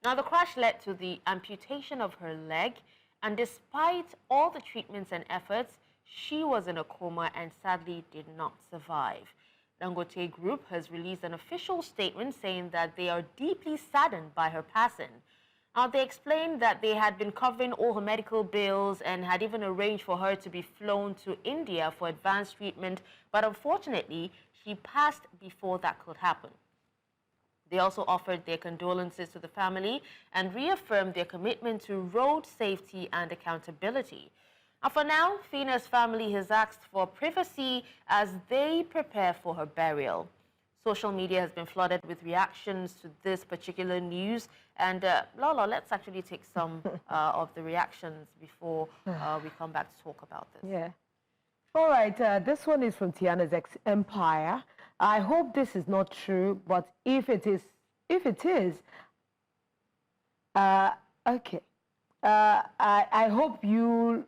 Now, the crash led to the amputation of her leg, and despite all the treatments and efforts, she was in a coma and sadly did not survive. Dangote Group has released an official statement saying that they are deeply saddened by her passing. Now, they explained that they had been covering all her medical bills and had even arranged for her to be flown to India for advanced treatment, but unfortunately, she passed before that could happen. They also offered their condolences to the family and reaffirmed their commitment to road safety and accountability. Now, for now, Fina's family has asked for privacy as they prepare for her burial. Social media has been flooded with reactions to this particular news. And Lola, let's actually take some of the reactions before we come back to talk about this. Yeah. All right, this one is from Tiana's Empire. I hope this is not true, but if it is, okay. I hope you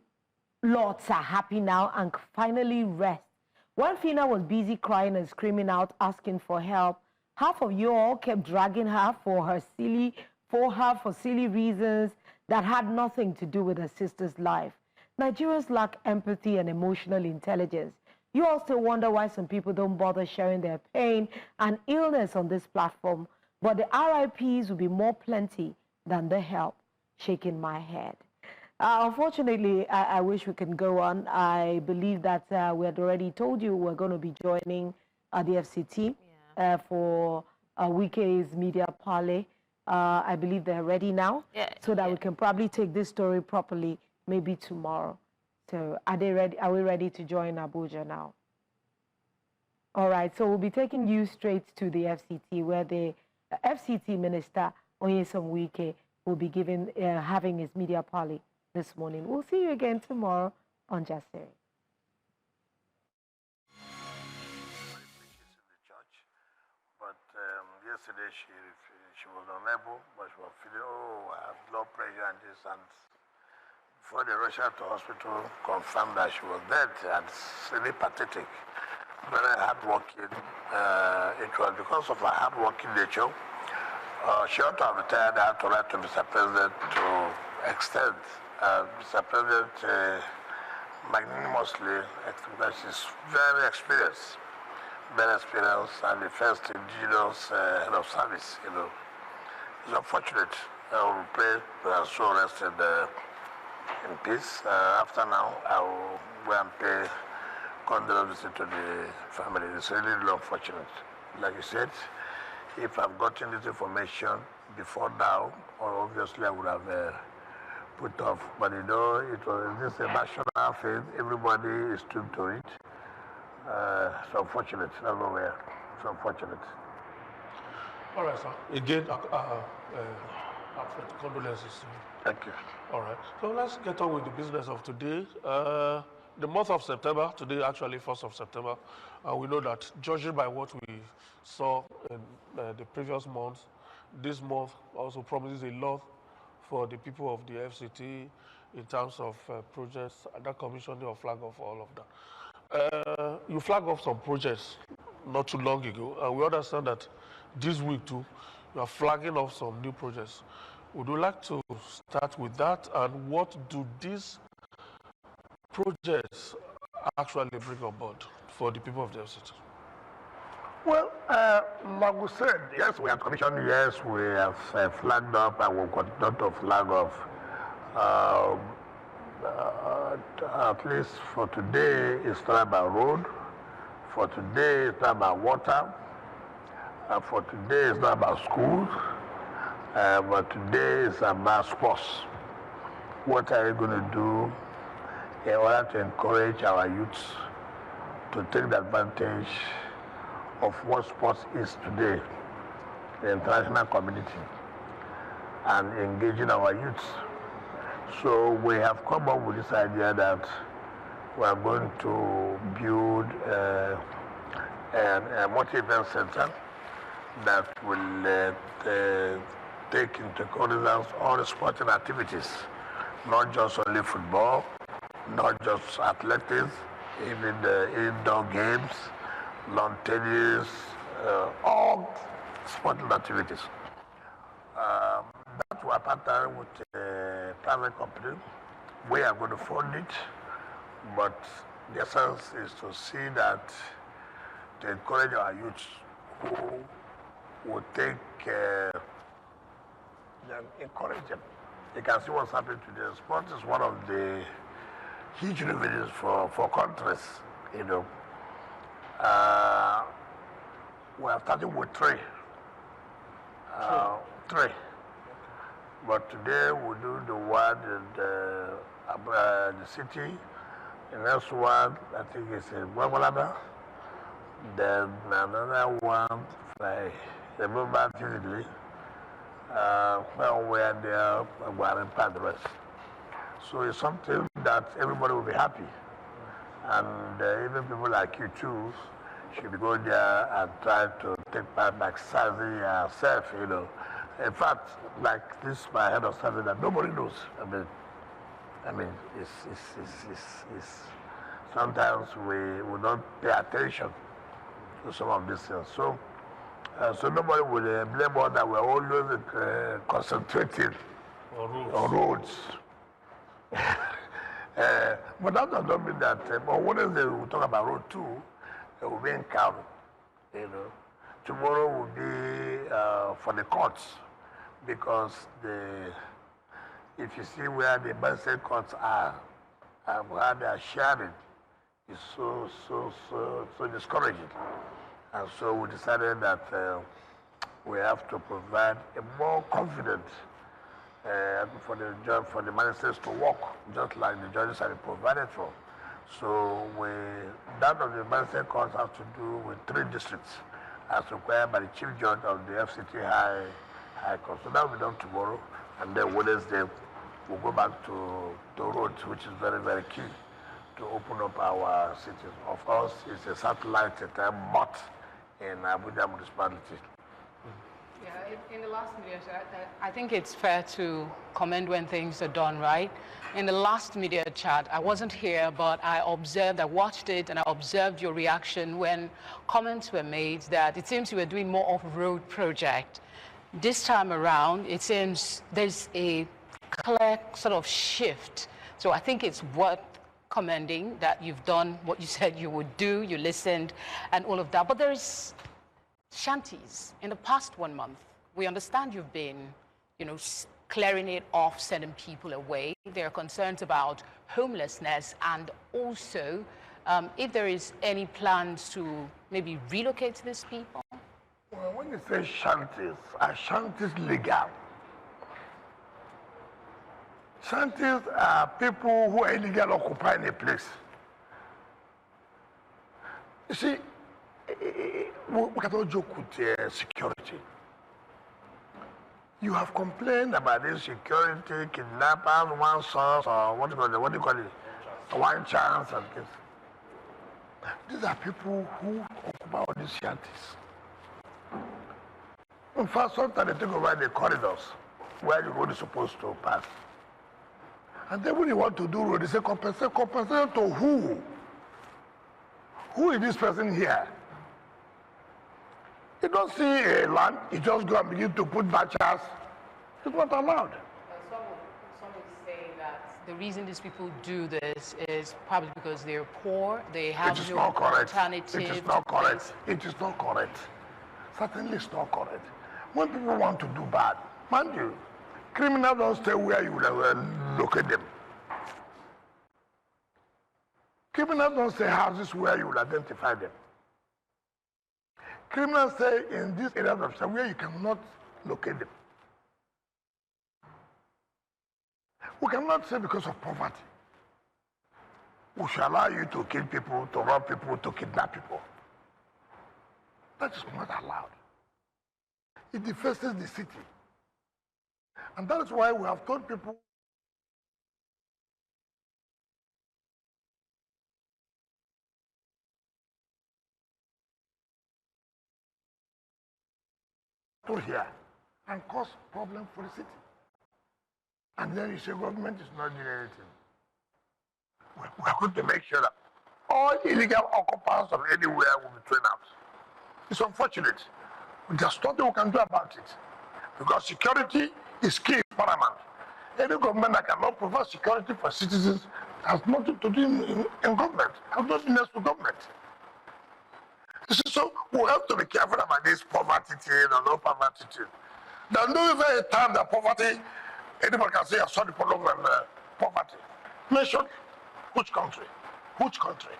lots are happy now and finally rest. When Fina was busy crying and screaming out, asking for help, half of you all kept dragging her for silly reasons that had nothing to do with her sister's life. Nigerians lack empathy and emotional intelligence. You also wonder why some people don't bother sharing their pain and illness on this platform, but the RIPs will be more plenty than the help. Shaking my head. Unfortunately, I wish we can go on. I believe that we had already told you we're going to be joining the FCT for Wike's media parley. I believe they're ready now, so that we can probably take this story properly maybe tomorrow. So are they ready? Are we ready to join Abuja now? All right, so we'll be taking you straight to the FCT, where the FCT Minister Nyesom Wike will be having his media parley this morning. We'll see you again tomorrow on Jasiri. But yesterday she was unable, but she was feeling, I have blood pressure and this, and before they rushed her to hospital, confirmed that she was dead, and it's really pathetic. Very hardworking. It was because of her hardworking nature. She ought to have retired. I had to write to Mr. President to extend. Mr. President magnanimously explained that she's very experienced, and the first indigenous head of service, It's unfortunate. I will pray that so rest in peace. After now, I will go and pay condolences to the family. It's really unfortunate. Like you said, if I've gotten this information before now, obviously I would have put off. But it was this a national thing. Everybody is tuned to it. It's unfortunate. Everywhere. It's unfortunate. All right, sir. Again, condolences. Thank you. All right. So let's get on with the business of today. The month of September, today actually 1st of September, we know that judging by what we saw in the previous months, this month also promises a lot for the people of the FCT in terms of projects, and that commission will flag off all of that. You flag off some projects not too long ago, and we understand that this week too, you are flagging off some new projects. Would you like to start with that, and what do these projects actually bring on board for the people of the FCT? Well, like we said, yes, we have commissioned, yes, we have flagged up, and we'll continue to flag off. At least for today, it's not about road. For today, it's not about water. For today, it's not about schools. But today is about sports. What are you going to do in order to encourage our youths to take the advantage of what sports is today, the international community, and engaging our youths? So we have come up with this idea that we are going to build a multi-event center that will take into cognizance all the sporting activities, not just only football, not just athletics, even the indoor games, lawn tennis, all sporting activities. That partnering with a private company. We are going to fund it, but the essence is to see that to encourage our youth who will take them, encourage them. You can see what's happening today. Sport is one of the huge revenues for countries, you know. We are starting with three. But today we do the one in the city. The next one, I think, is in Wagwalada. Then another one, I remember vividly, where they are wearing padres. So it's something that everybody will be happy. And even people like you too should be going there and try to take part by exercising yourself, you know. In fact, like this, my head of service that nobody knows. I mean, it's sometimes we don't pay attention to some of these things. So nobody will blame us that we're always concentrating on roads. But that does not mean that. But Wednesday we will talk about road 2. It will be in Kano, you know. Tomorrow will be for the courts, because if you see where the magistrate courts are, where they are sharing, is so discouraging. And so we decided that we have to provide a more confident for the magistrates to work, just like the judges have been provided for. So that of the magistrate courts have to do with 3 districts, as required by the chief judge of the FCT High Court. So that will be done tomorrow, and then Wednesday we'll go back to roads, which is very, very key to open up our cities. Of course, it's a satellite but in Abuja municipality. Yeah, in the last media chat, I think it's fair to comment when things are done right. In the last media chat, I wasn't here, but I watched it, and I observed your reaction when comments were made that it seems you were doing more of a road project. This time around, it seems there's a clear sort of shift. So I think it's worth commending that you've done what you said you would do, you listened, and all of that. But there's shanties. In the past 1 month, we understand you've been, clearing it off, sending people away. There are concerns about homelessness, and also if there is any plans to maybe relocate these people. Well, when you say shanties, are shanties legal? Shanties are people who are illegally occupying a place. You see, we cannot joke with security. You have complained about this security, kidnappers, one source, or what do you call it? One chance and this. These are people who occupy all these shanties. In fact, sometimes they take over the corridors where the road is supposed to pass. And then when you want to do road, they say compensate to who? Who is this person here? You don't see a land, you just go and begin to put batches. It's not allowed. Some would say that the reason these people do this is probably because they're poor, they have no alternative. It is not correct. It is not correct. Certainly it's not correct. When people want to do bad, mind you, criminals don't stay where you locate them. Criminals don't stay houses where you will identify them. Criminals stay in these areas of where you cannot locate them. We cannot say because of poverty. We shall allow you to kill people, to rob people, to kidnap people. That is not allowed. It defaces the city. And that is why we have told people to here and cause problem for the city. And then you say government is not doing anything. We are going to make sure that all illegal occupants of anywhere will be thrown out. It's unfortunate. There's nothing we can do about it. Because security is key, is paramount. Any government that cannot provide security for citizens has nothing to do in government, has nothing else to government. So we have to be careful about this poverty thing or no poverty thing. There's no even a time that poverty, anybody can say, I saw the problem of poverty. Mention which country? Which country?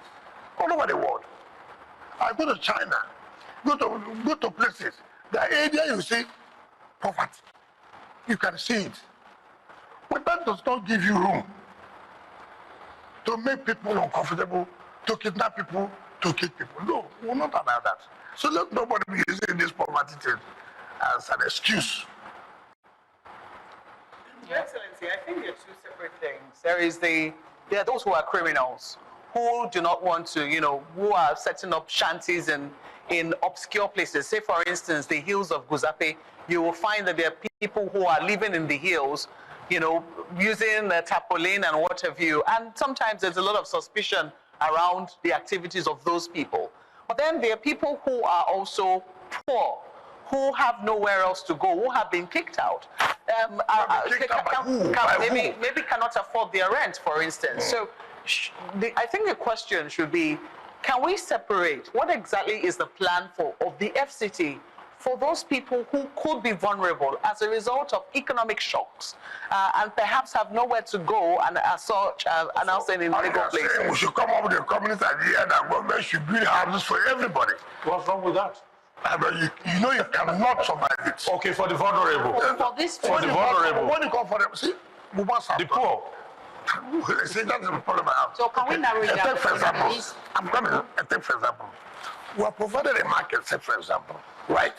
All over the world. I go to China, go to places, the area you see poverty. You can see it. But that does not give you room to make people uncomfortable, to kidnap people, to kill people. No, we're not about that. So let nobody be using this poverty thing as an excuse. Your Excellency, I think there are two separate things. There are those who are criminals, who do not want to, who are setting up shanties in obscure places. Say, for instance, the hills of Guzape, you will find that there are people who are living in the hills, using tarpaulin and what have you. And sometimes there's a lot of suspicion around the activities of those people. But then there are people who are also poor, who have nowhere else to go, who have been kicked out. Maybe cannot afford their rent, for instance. So I think the question should be, can we separate what exactly is the plan of the FCT for those people who could be vulnerable as a result of economic shocks and perhaps have nowhere to go and as such announcing in legal places? We should come up with a communist idea that government should build houses for everybody. What's wrong with that? You know you cannot survive it. Okay, for the vulnerable. For this For the vulnerable. When you come for them, see, The poor. See, that's the problem I have. So can we narrow it down? Take for example, I'm coming. Take for example, we are provided a market, say for example, right?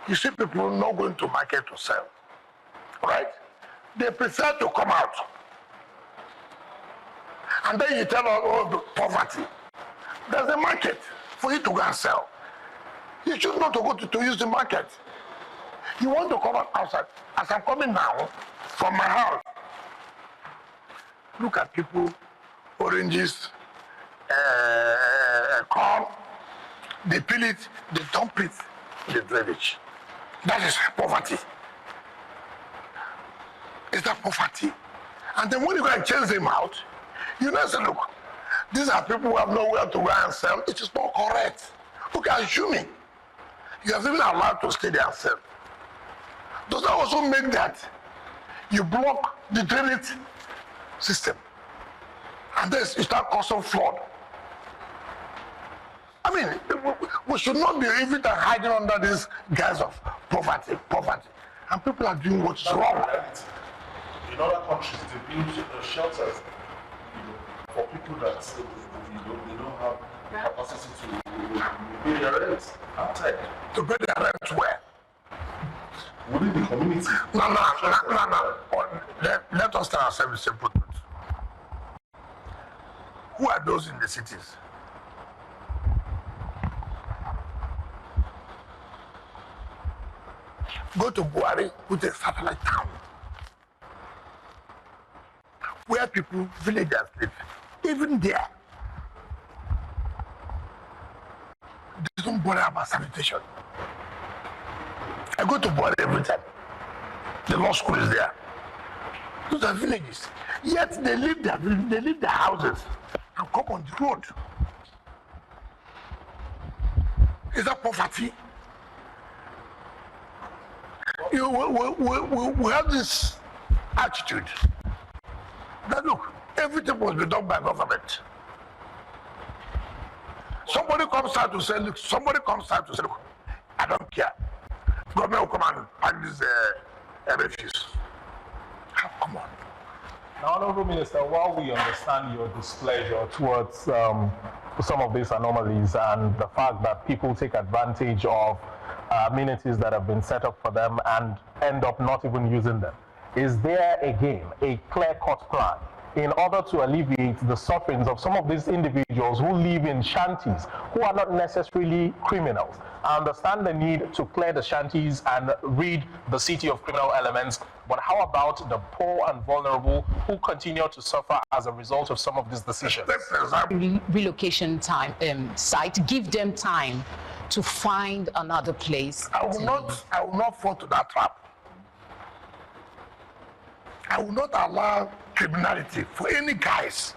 You see people not going to market to sell, right? They prefer to come out. And then you tell them, oh, the poverty. There's a market for you to go and sell. You choose not to go to use the market. You want to come out outside. As I'm coming now from my house, look at people, oranges, corn, they peel it, they dump it in the drainage. That is poverty. Is that poverty? And then when you go and change them out, you know, say, look, these are people who have nowhere to go and sell. It is not correct. Okay, assuming you have even allowed to stay there and sell. Does that also make that you block the drainage system? And then you start causing flood. I mean, we should not be even hiding under this guise of poverty. And people are doing what's wrong. In other countries, they build shelters, for people that they don't have capacity to pay their rent outside. To pay their rent where? Within the community. No. Let us tell ourselves a simple truth. Who are those in the cities? Go to Buhari, put a satellite town where people, villagers live. Even there, they don't bother about sanitation. I go to Parley every time. The law school is there. Those are villages. Yet they leave their houses and come on the road. Is that poverty? We have this attitude that look, everything must be done by government. Somebody comes out to say, look, I don't care. Government will come and pack this refuse. Come on. Now, Honorable Minister, while we understand your displeasure towards some of these anomalies and the fact that people take advantage of amenities that have been set up for them and end up not even using them, is there again a clear-cut plan in order to alleviate the sufferings of some of these individuals who live in shanties, who are not necessarily criminals? I understand the need to clear the shanties and rid the city of criminal elements, but how about the poor and vulnerable who continue to suffer as a result of some of these decisions? Relocation site, give them time to find another place. I will not fall to that trap. I will not allow criminality for any guys.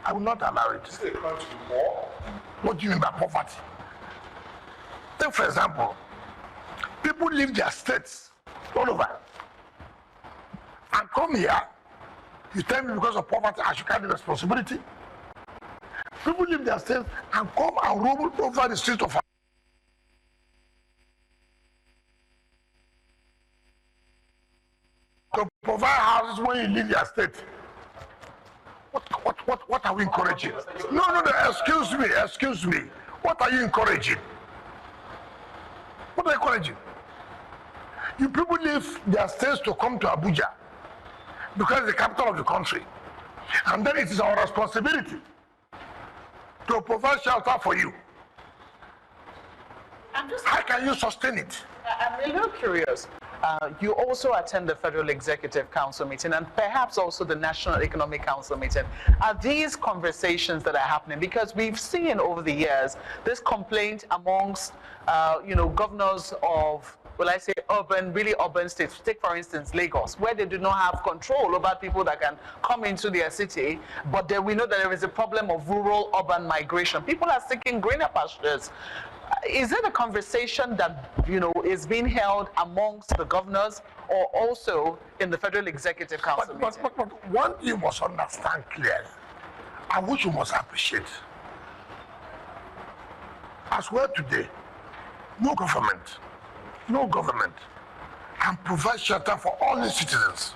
I will not allow it. Is it a crime to do more? What do you mean by poverty? Take, for example, people leave their states all over and come here. You tell me because of poverty I should carry the responsibility? People leave their states and come and roam over the streets of to provide houses when you leave your state. What are we encouraging? No, excuse me. What are you encouraging? What are you encouraging? You people leave their states to come to Abuja because it's the capital of the country. And then it is our responsibility to provide shelter for you. How can you sustain it? I'm a little curious. You also attend the Federal Executive Council meeting and perhaps also the National Economic Council meeting. Are these conversations that are happening? Because we've seen over the years this complaint amongst, governors of, well, I say really urban states. Take, for instance, Lagos, where they do not have control over people that can come into their city, but then we know that there is a problem of rural-urban migration. People are seeking greener pastures. Is it a conversation that, is being held amongst the governors or also in the Federal Executive Council meeting? But one you must understand clearly, and which you must appreciate. As well today, no government can provide shelter for all the citizens.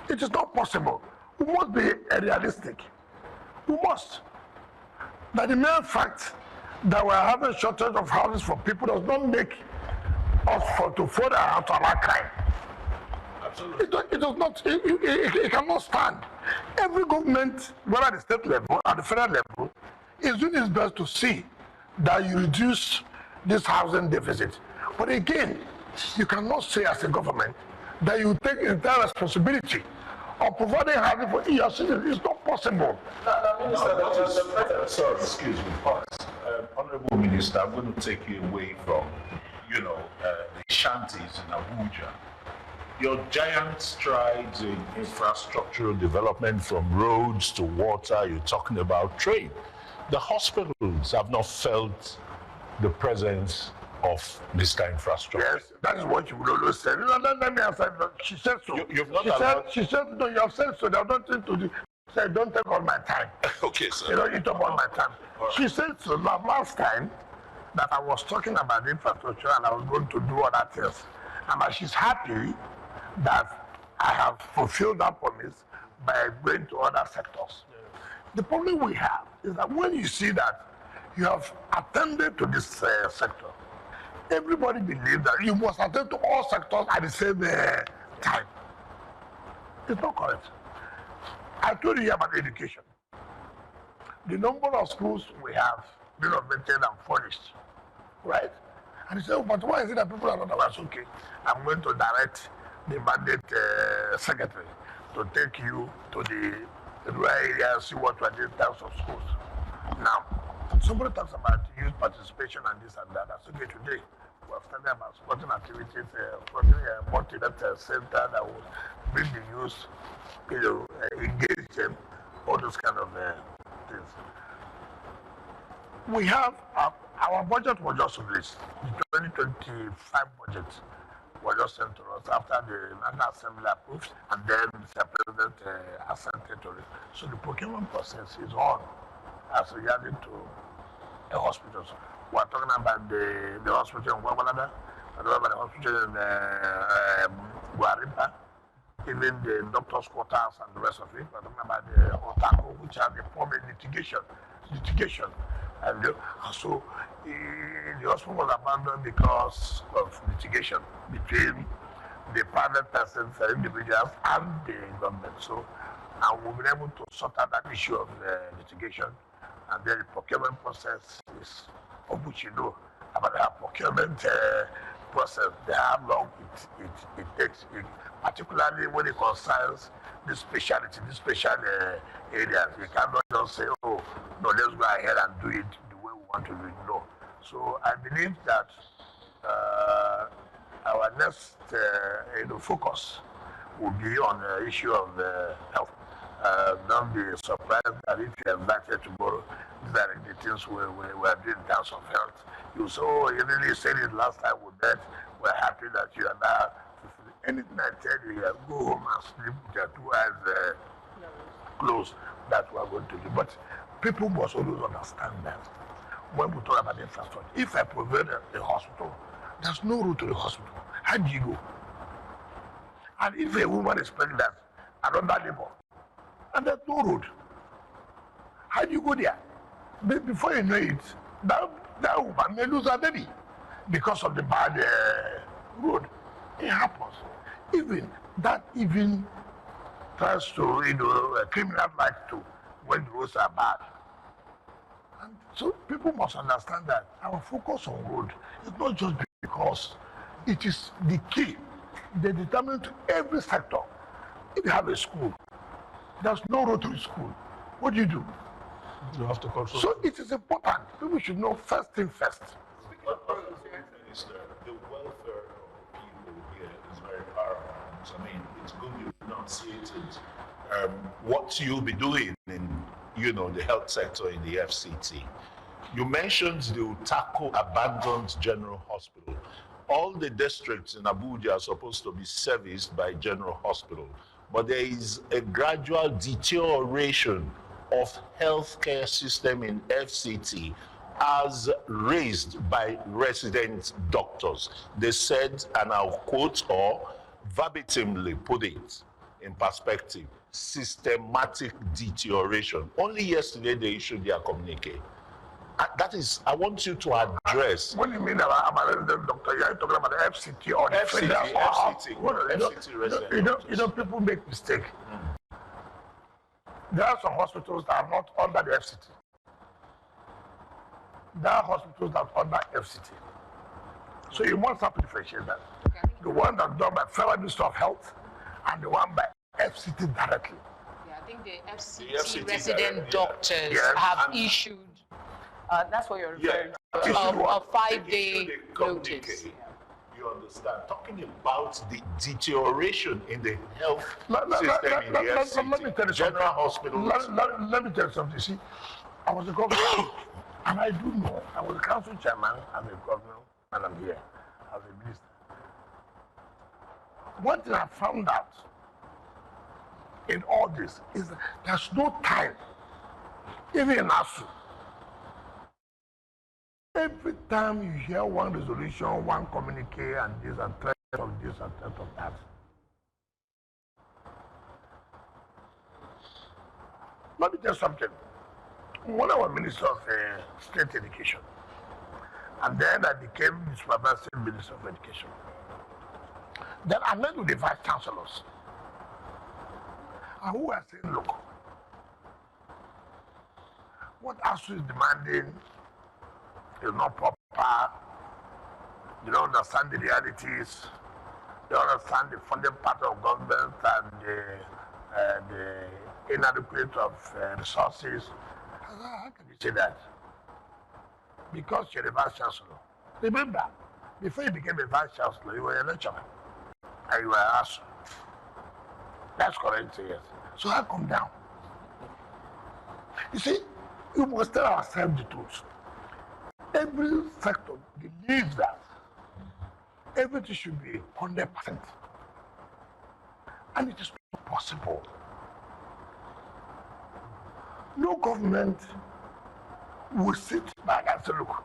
It is not possible. We must be realistic. We must. But the mere fact that we are having shortage of houses for people does not make us to further out of our crime. Absolutely. It does not. It cannot stand. Every government, whether at the state level or the federal level, is doing its best to see that you reduce this housing deficit. But again, you cannot say as a government that you take entire responsibility of providing housing for your citizens. It's not possible. Sorry, excuse me, pause. Honorable Minister, I'm going to take you away from, the shanties in Abuja. Your giant strides in infrastructural development from roads to water, you're talking about trade. The hospitals have not felt the presence of this kind of infrastructure. Yes, that is what you would always say. Let me answer. She said so. You've not allowed... She said, no, you have said so. They have nothing to do. Say, don't take all my time. Okay, sir. You took all my time. Right. She said so last time that I was talking about the infrastructure and I was going to do other things. And she's happy that I have fulfilled that promise by going to other sectors. Yeah. The problem we have is that when you see that you have attended to this sector, everybody believes that you must attend to all sectors at the same time. It's not correct. I told you here about education. The number of schools we have renovated and furnished, right? And he said, but why is it that people are not aware? Okay, I'm going to direct the mandate secretary to take you to the rural area and see what we are doing in terms of schools. Now, somebody talks about youth participation and this and that. That's okay today. We have started about sporting activities, sporting multi-level center that will bring the youth, engage them, all those kind of things. We have, our budget was just released. The 2025 budget was just sent to us after the National Assembly approved, and then the President assented to it. So the procurement process is on as regarding to the hospitals. We're talking about the hospital in Guabalada, we're talking about the hospital in Guarimpa, even the doctor's quarters and the rest of it. We're talking about the Otago, which are the former litigation. And so the hospital was abandoned because of litigation between the private persons, individuals, and the government. So, and we've been able to sort out that issue of litigation. And then the procurement process is, of which you know about the procurement process, how long it takes, particularly when it concerns the specialty, the special areas. You cannot just say, oh, no, let's go ahead and do it the way we want to do it. No. So I believe that our next focus will be on the issue of health. Don't be surprised that if you are invited tomorrow, these are the things we are doing in terms of health. You saw, you really said it last time with that. We're happy that you are now. Anything I tell you, go home and sleep with your 2 eyes closed. That's what we're going to do. But people must always understand that when we talk about infrastructure, if I provide a hospital, there's no road to the hospital. How do you go? And if a woman is pregnant and under labor, and there's no road, how do you go there? Before you know it, that woman may lose her baby because of the bad road. It happens. Even tries to, criminals like to when the roads are bad. And so people must understand that our focus on road is not just because it is the key. They determine to every sector. If you have a school, there's no road to the school. What do? You have to control. So it is important. People should know first thing first. Minister, the welfare of people here is very paramount. I mean, it's good you enunciated what you'll be doing in, the health sector in the FCT. You mentioned they'll tackle abandoned general hospital. All the districts in Abuja are supposed to be serviced by general hospital, but there is a gradual deterioration of healthcare system in FCT as raised by resident doctors. They said, and I'll quote or verbatimly put it in perspective, systematic deterioration. Only yesterday they issued their communique. That is, I want you to address. What do you mean about resident doctor? You're talking about the FCT or the FCT resident. People make mistake. There are some hospitals that are not under the FCT. There are hospitals that are under FCT. So you must have to differentiate that. The one that's done by Federal Minister of Health and the one by FCT directly. Yeah, I think the FCT resident doctors have issued, that's what you're referring to, a 5-day notice. You understand? Talking about the deterioration in the health system in the FCT, general hospital. Let me tell you something. See, I was a governor, and I do know, I was a council chairman as a governor, and I'm here as a minister. One thing I found out in all this is that there's no time, even in ASU. Every time you hear one resolution, one communique, and this and threat of this and threat of that. Let me tell you something. When I was Minister of State Education, and then I became the Supervisory Minister of Education, then I met with the Vice Chancellors, and who were saying, look, what ASU is demanding is not proper. You don't understand the realities. You don't understand the funding part of government and the inadequate of resources. How can you say that? Because you're a vice chancellor. Remember, before you became a vice chancellor, you were a lecturer. And you were asked. That's correct, yes. So I come down. You see, we must tell ourselves the truth. Every sector believes that everything should be 100%. And it is not possible. No government will sit back and say, look,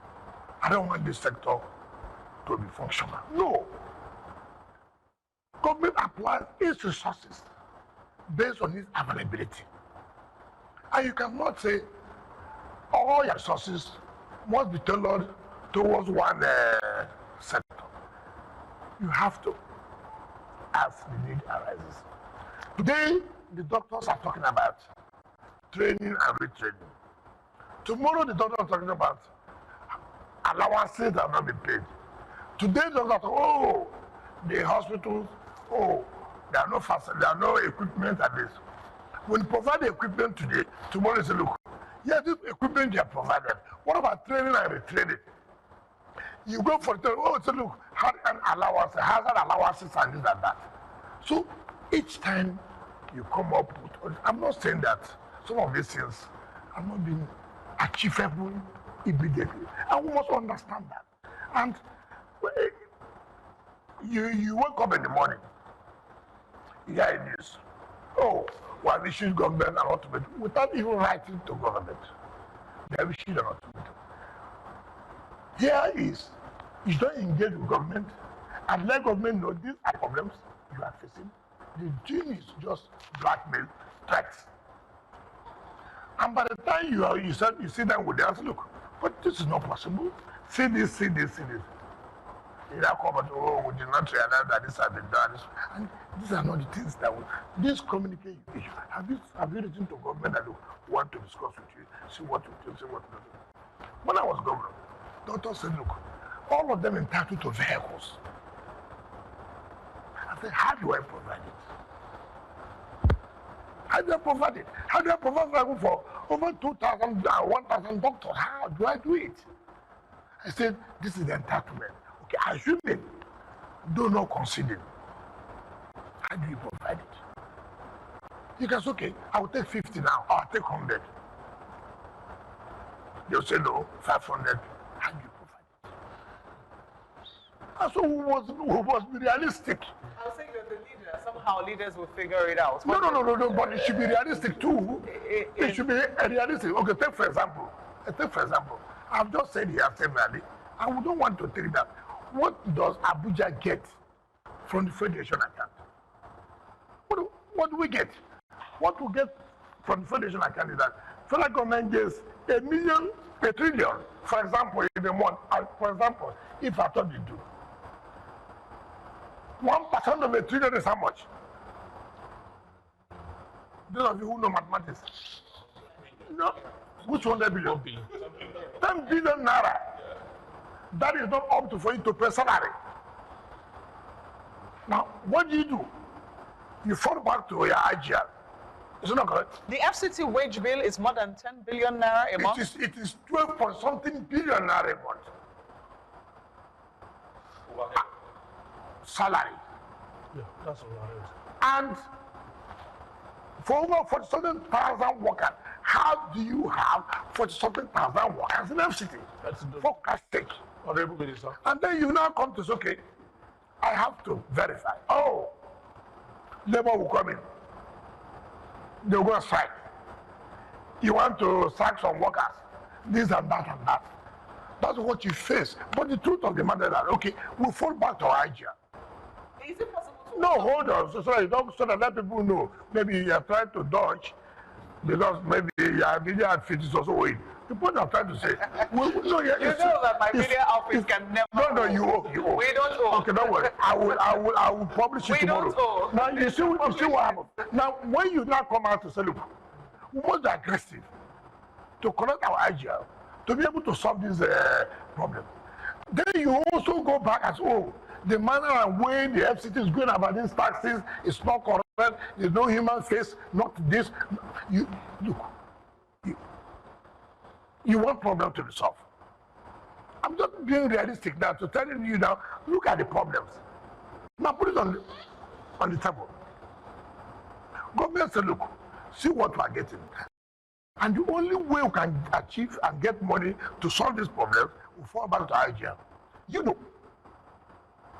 I don't want this sector to be functional. No. Government applies its resources based on its availability. And you cannot say all your resources must be tailored towards one sector. You have to, as the need arises. Today, the doctors are talking about training and retraining. Tomorrow, the doctors are talking about allowances that have not been paid. Today, the doctors are, the hospitals, there are no equipment at this. When you provide the equipment today, tomorrow you say, look, yes, this equipment you have provided. What about training and retraining? You go for training, say, look, hazard allowances and this and that. So each time you come up with, I'm not saying that some of these things have not been achievable immediately. And we must understand that. And you wake up in the morning, you hear a news. Oh, well, we issued government an ultimatum without even writing to government. They have issued an ultimatum. Here is, you don't engage with government and let government know these are problems you are facing. The dream is just blackmail, threats. And by the time you sit down with them and say, look, but this is not possible. See this, see this, see this. You now come and oh, we did not realize that this has been done. And these are not the things that this communication issue. Have you written to government that you want to discuss with you? See what you do, see what you do. When I was governor, doctor said, look, all of them entitled to vehicles. I said, how do I provide it? How do I provide it? How do I provide vehicle for over 2,000, 1,000 doctors? How do I do it? I said, this is the entitlement. Okay, assuming, do not consider. How do you provide it? You can say, okay, I will take 50 now, I'll take 100. They'll say, no, 500. How do you provide it? And so we must be realistic. I'll say you're the leader. Somehow leaders will figure it out. No, but it should be realistic too. It should be realistic. Okay, take for example, I've just said here severally, and we don't want to take that. What does Abuja get from the Federation account? What do we get? What we get from the Federation account is that federal government gets $1 trillion, for example, in a month. For example, if I thought you do. 1% of $1 trillion is how much? Those of you who know mathematics. No? Which 100 billion? 10 billion naira. That is not up to for you to pay salary. Now, what do? You fall back to your IGR. Is it not correct? The FCT wage bill is more than 10 billion naira a month? It is 12-point-something billion naira a month. Salary. Yeah, that's all right. And for over 47,000 workers, how do you have 47,000 workers in FCT? That's for Christ's sake. Honorable Minister. And then you now come to say, okay, I have to verify. Oh, labor will come in. They'll go strike. You want to sack some workers, this and that and that. That's what you face. But the truth of the matter is that, okay, we'll fall back to our idea. Is it possible to... No, hold on. So that let people know. Maybe you are trying to dodge because maybe your media outfit is also waiting. The point I'm trying to say, you know that my media outfit can never. No, you owe. We don't owe. Okay, don't worry. I will publish it tomorrow. We don't owe. Now you see what happens. Now when you now come out to say, look, we must be aggressive to correct our idea to be able to solve this problem. Then you also go back and say, oh, the manner and way the FCT is going about these taxes is not correct. There's no human face, not this. You look. You want problem to resolve. I'm just being realistic now to telling you now, look at the problems. Now put it on the table. Government said, look, see what we are getting. And the only way we can achieve and get money to solve this problem, we fall back to IGL. You know,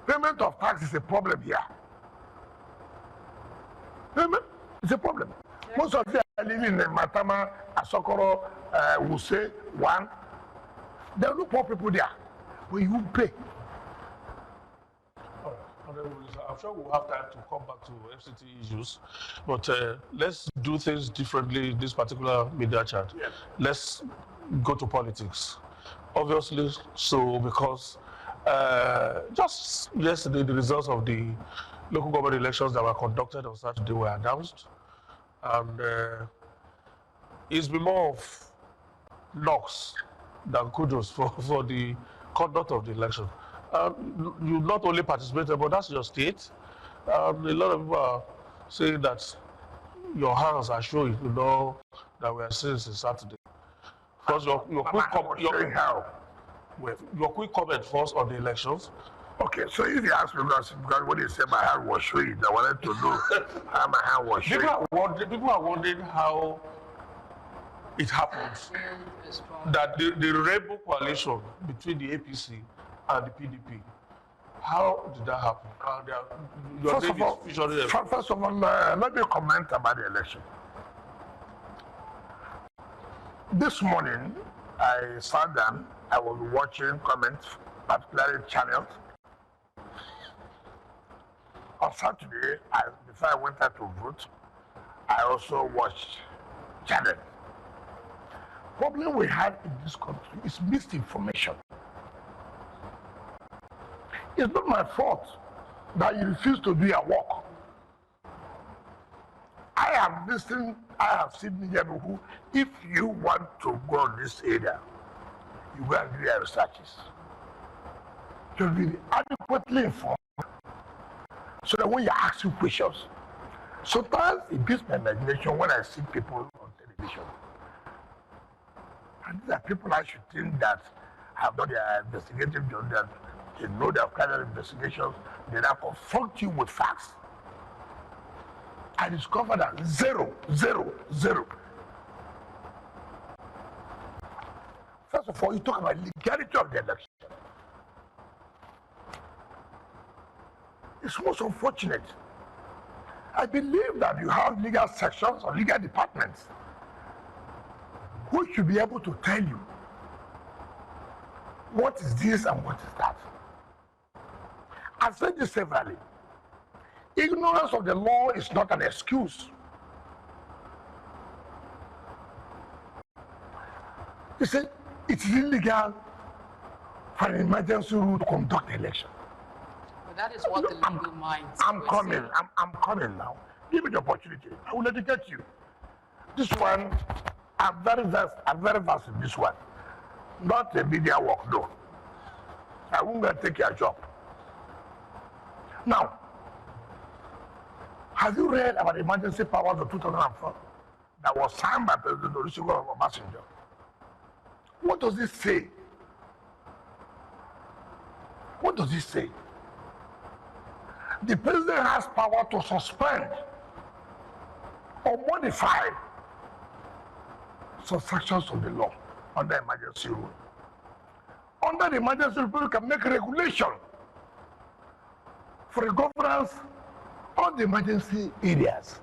payment of tax is a problem here. Payment is a problem. Most of you are living in Matama, Asokoro, Wuse, One. There are no poor people there. But you pay. All right. I'm sure we'll have time to come back to FCT issues. But let's do things differently in this particular media chat. Yes. Let's go to politics. Obviously, so because just yesterday, the results of the local government elections that were conducted on Saturday were announced. And it's been more of knocks than kudos for the conduct of the election. You not only participated, but that's your state. A lot of people are saying that your hands are showing, that we are seeing since Saturday. First, your quick comment first on the elections. Okay, so if you ask me, because when you say my hand was showing, I wanted to know how my hand was showing. People are wondering how it happens that the rebel coalition between the APC and the PDP, how did that happen? First of all, let me comment about the election. This morning, I sat down, I was watching comments, particularly channels. On Saturday, before I went out to vote, I also watched channels. Problem we have in this country is misinformation. It's not my fault that you refuse to do your work. I have listened, I have seen media who, if you want to go on this area, you go and do your researches. To be adequately informed, so that when you ask you questions, sometimes it beats my imagination when I see people on television. And these are people I should think that have done their investigative job, that they know their kind of investigations, they now confront you with facts. I discovered that zero. First of all, you talk about legality of the election. It's most unfortunate. I believe that you have legal sections or legal departments who should be able to tell you what is this and what is that. I've said this severally. Ignorance of the law is not an excuse. You see, it's illegal for an emergency rule to conduct election. But that is what the legal minds. I'm coming now. Give me the opportunity. I will educate you. This one, I'm very versed in this one. Not a media work, no. I won't go take your job. Now, have you read about the emergency powers of 2004 that was signed by President Olusegun Obasanjo? What does it say? What does it say? The president has power to suspend or modify some sections of the law under emergency rule. Under the emergency rule, people can make regulation for the governance of the emergency areas.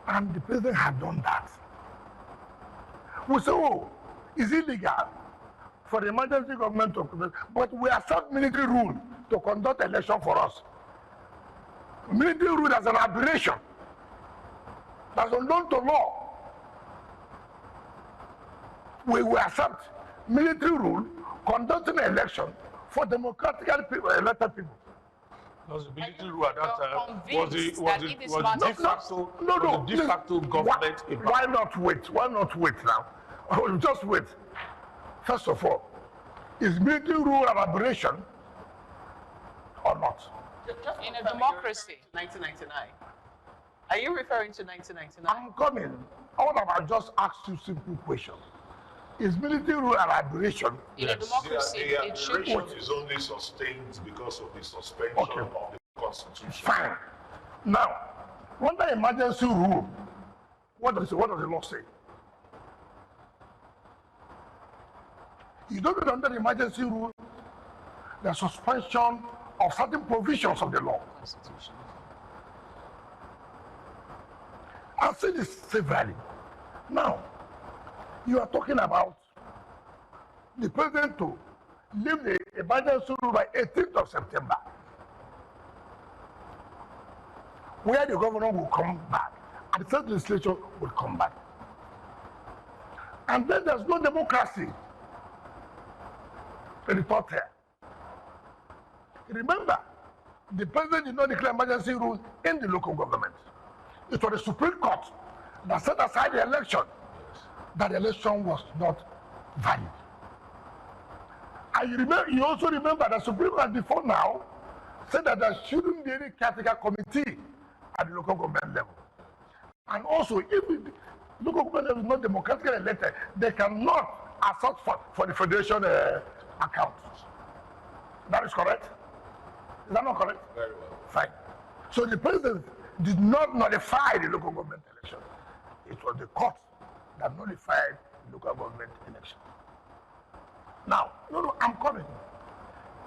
And the president had done that. We say, oh, it's illegal for the emergency government to, but we accept military rule to conduct election for us. Military rule as an aberration. That's unknown to law. We will accept military rule conducting an election for democratically elected people. Because the military rule at that time was the de facto government. Why not wait? Why not wait now? Just wait. First of all, is military rule an aberration or not? In a democracy, 1999. Are you referring to 1999? I'm coming. All of I just asked you simple questions. Is military rule an aberration? In a democracy, it should be. Aberration is only sustained because of the suspension of the Constitution. Fine. Now, under emergency rule, what does the law say? You don't get under the emergency rule the suspension of certain provisions of the law. Constitution. I'll say this severally. Now, you are talking about the president to leave the emergency rule by 18th of September, where the governor will come back and the state legislature will come back. And then there's no democracy in the third tier. Remember, the president did not declare emergency rule in the local government. It was the Supreme Court that set aside the election, that the election was not valid. And you also remember that the Supreme Court before now said that there shouldn't be any caretaker committee at the local government level. And also, if the local government level is not democratically elected, they cannot access for the federation account. That is correct? Is that not correct? Very well. Fine. So the president did not notify the local government election. It was the court that nullified the local government election. Now, no, I'm coming.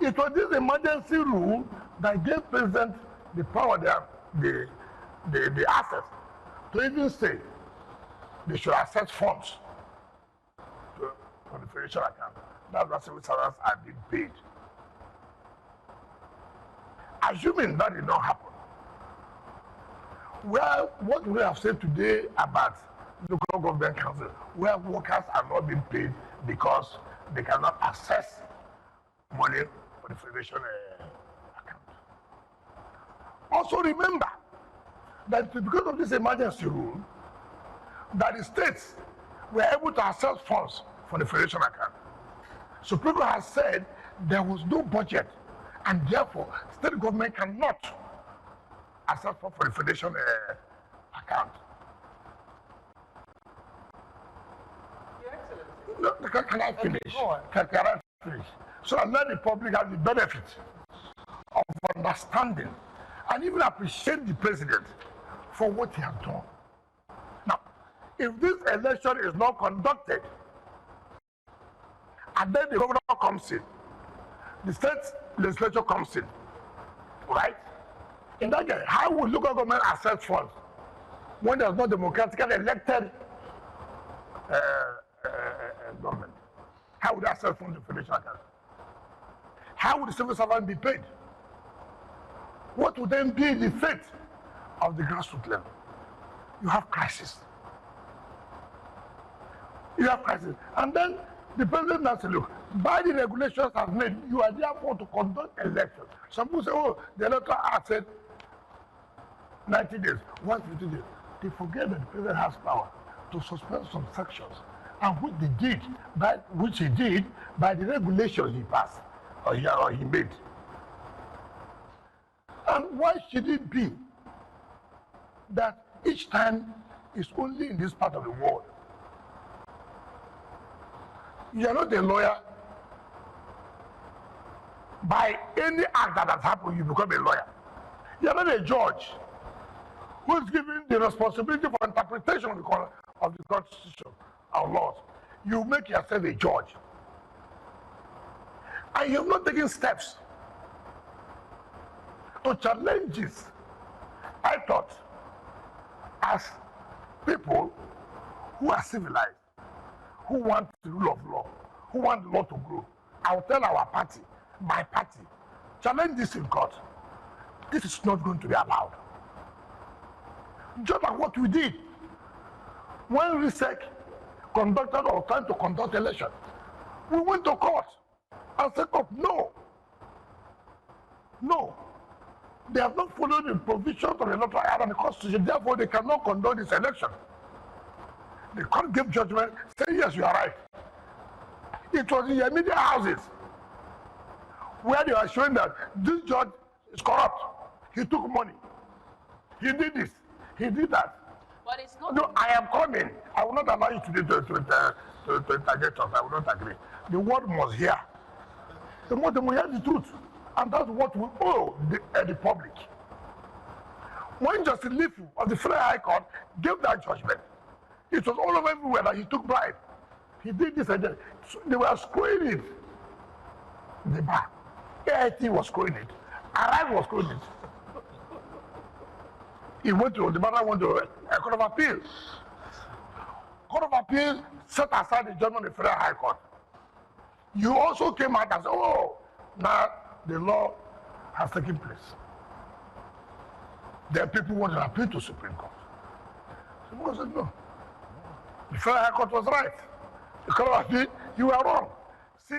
It was this emergency rule that gave president the power, the access to even say they should access funds for the federation account. That's why civil servants are being paid. Assuming that did not happen, well, what we have said today about local government council, where workers are not being paid because they cannot access money for the federation account. Also remember that because of this emergency rule, that the states were able to access funds for the federation account. Supreme Court has said there was no budget, and therefore state government cannot access funds for the federation account. No, can I finish? Okay, can I finish? So I let the public have the benefit of understanding and even appreciate the president for what he has done. Now, if this election is not conducted, and then the governor comes in, the state legislature comes in, right? In that case, how would local government access funds when there's no democratically elected government? How would they access funds to federation account? How would the civil servant be paid? What would then be the fate of the grassroots level? You have crisis. You have crisis. And then the president has to look, by the regulations have made, you are therefore to conduct elections. Some people say, oh, the electoral act said 90 days, 150 days. They forget that the president has power to suspend some sections, and which he did by the regulations he passed or he made. And why should it be that each time is only in this part of the world? You are not a lawyer. By any act that has happened, you become a lawyer. You are not a judge who is given the responsibility for interpretation of the Constitution or laws. You make yourself a judge. And you have not taken steps to challenge this. I thought, as people who are civilized, who want the rule of law, who want the law to grow, I will tell our party, my party, challenge this in court. This is not going to be allowed. Just like what we did when RISEC conducted or tried to conduct election. We went to court and said, oh, no, they have not followed the provisions of the electoral act and the Constitution, therefore they cannot conduct this election. The court gave judgment, saying, yes, you are right. It was in the immediate houses where they were showing that this judge is corrupt. He took money. He did this. He did that. But it's not. No, I am coming. I will not allow you to interject us. I will not agree. The world must hear. The world must hear the truth. And that's what we owe the public. When Justice Lifu of the Federal High Court gave that judgment, it was all over everywhere that he took bribe. He did this and that. So they were screwing it. The bar. AIT was screwing it. Arrive was screwing it. The matter went to a Court of Appeal. Court of Appeal set aside the judgment of the Federal High Court. You also came out and said, oh, now the law has taken place. Then people want to appeal to Supreme Court. Supreme Court said, no. The Federal High Court was right. The Court of Appeal, you were wrong. See.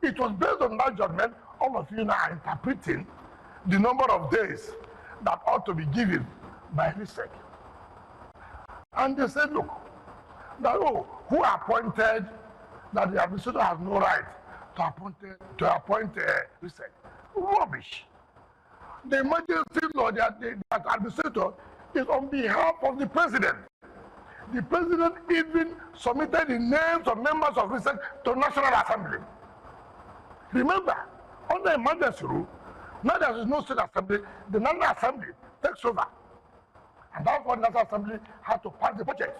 It was based on that judgment, all of you now are interpreting the number of days that ought to be given by RISEC. And they said, look, that, who appointed that the administrator has no right to appoint RISEC? Rubbish. The emergency law, the administrator is on behalf of the president. The president even submitted the names of members of RISEC to National Assembly. Remember, under emergency rule, now there is no state assembly, the National Assembly takes over. And that's what the National Assembly had to pass the budget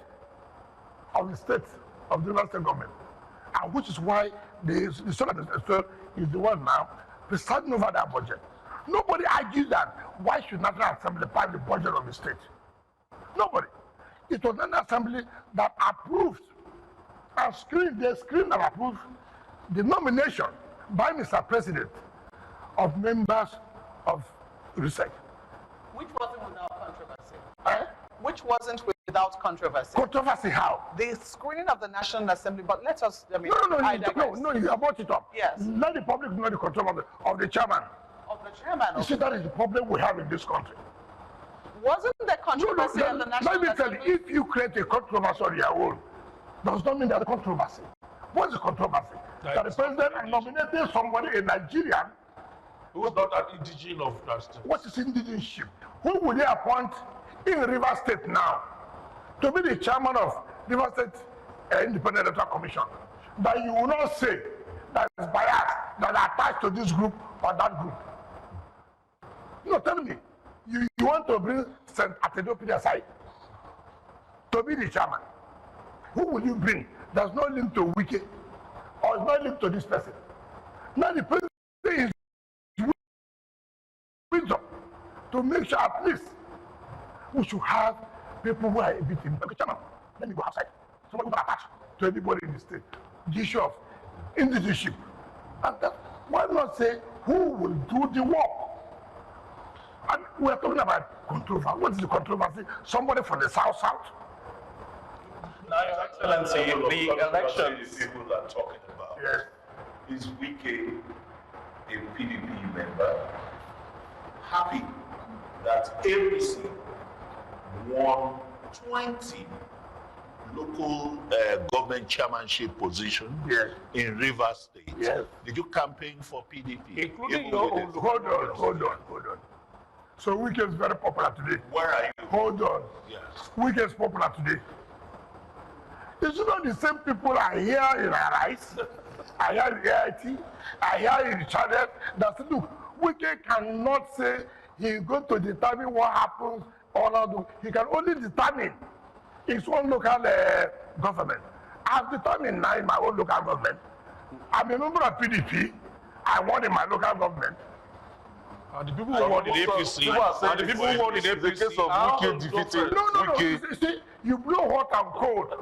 of the state, of the United States government. And which is why the state administrator is the one now presiding over that budget. Nobody argues that why should National Assembly pass the budget of the state? Nobody. It was National Assembly that approved and screened and approved the nomination by Mr. President of members of RISEC. Which wasn't without controversy. Which wasn't without controversy. Controversy how? The screening of the National Assembly, but let us, I mean, no, you have brought it up. Yes. Let the public know the control of the chairman. Of the chairman. You see, that is the problem we have in this country. Wasn't there controversy on the National Assembly? Let me tell you, if you create a controversy on your own, does not mean there's a controversy. What's the controversy? That the president nominated somebody, a Nigerian, who is not an indigenous of that state. What is indigenship? Who will they appoint in River State now to be the chairman of River State Independent Electoral Commission? That you will not say that is biased, that are attached to this group or that group. No, tell me, you want to bring St. Atedopi aside to be the chairman. Who will you bring? There's no link to Wike or is no link to this person. Now the president is wisdom to make sure at least we should have people who are a bit in. Okay, chairman, let me go outside. Somebody who attached to everybody in the state. The issue of indigenship. And why not say who will do the work? And we're talking about controversy. What is the controversy? Somebody from the South. Now, Your Excellency, the elections people are talking about. Yes. Is Wike a PDP member happy that APC won 20 local government chairmanship positions in Rivers State? Yes. Did you campaign for PDP? Including your own. Hold on. So Wike is very popular today. Where are you? Hold on. Yes. Wike is popular today. It's not the same people I hear in Arise, I hear in AIT, I hear in channel that say, look, Wike cannot say he's going to determine what happens or not do. He can only determine his own local government. I've determined now in my own local government. I'm a member of PDP. I won in my local government. And the people who won in APC, and the people who won in APC, the case of Wike defeated. No. You see, you blow hot and cold.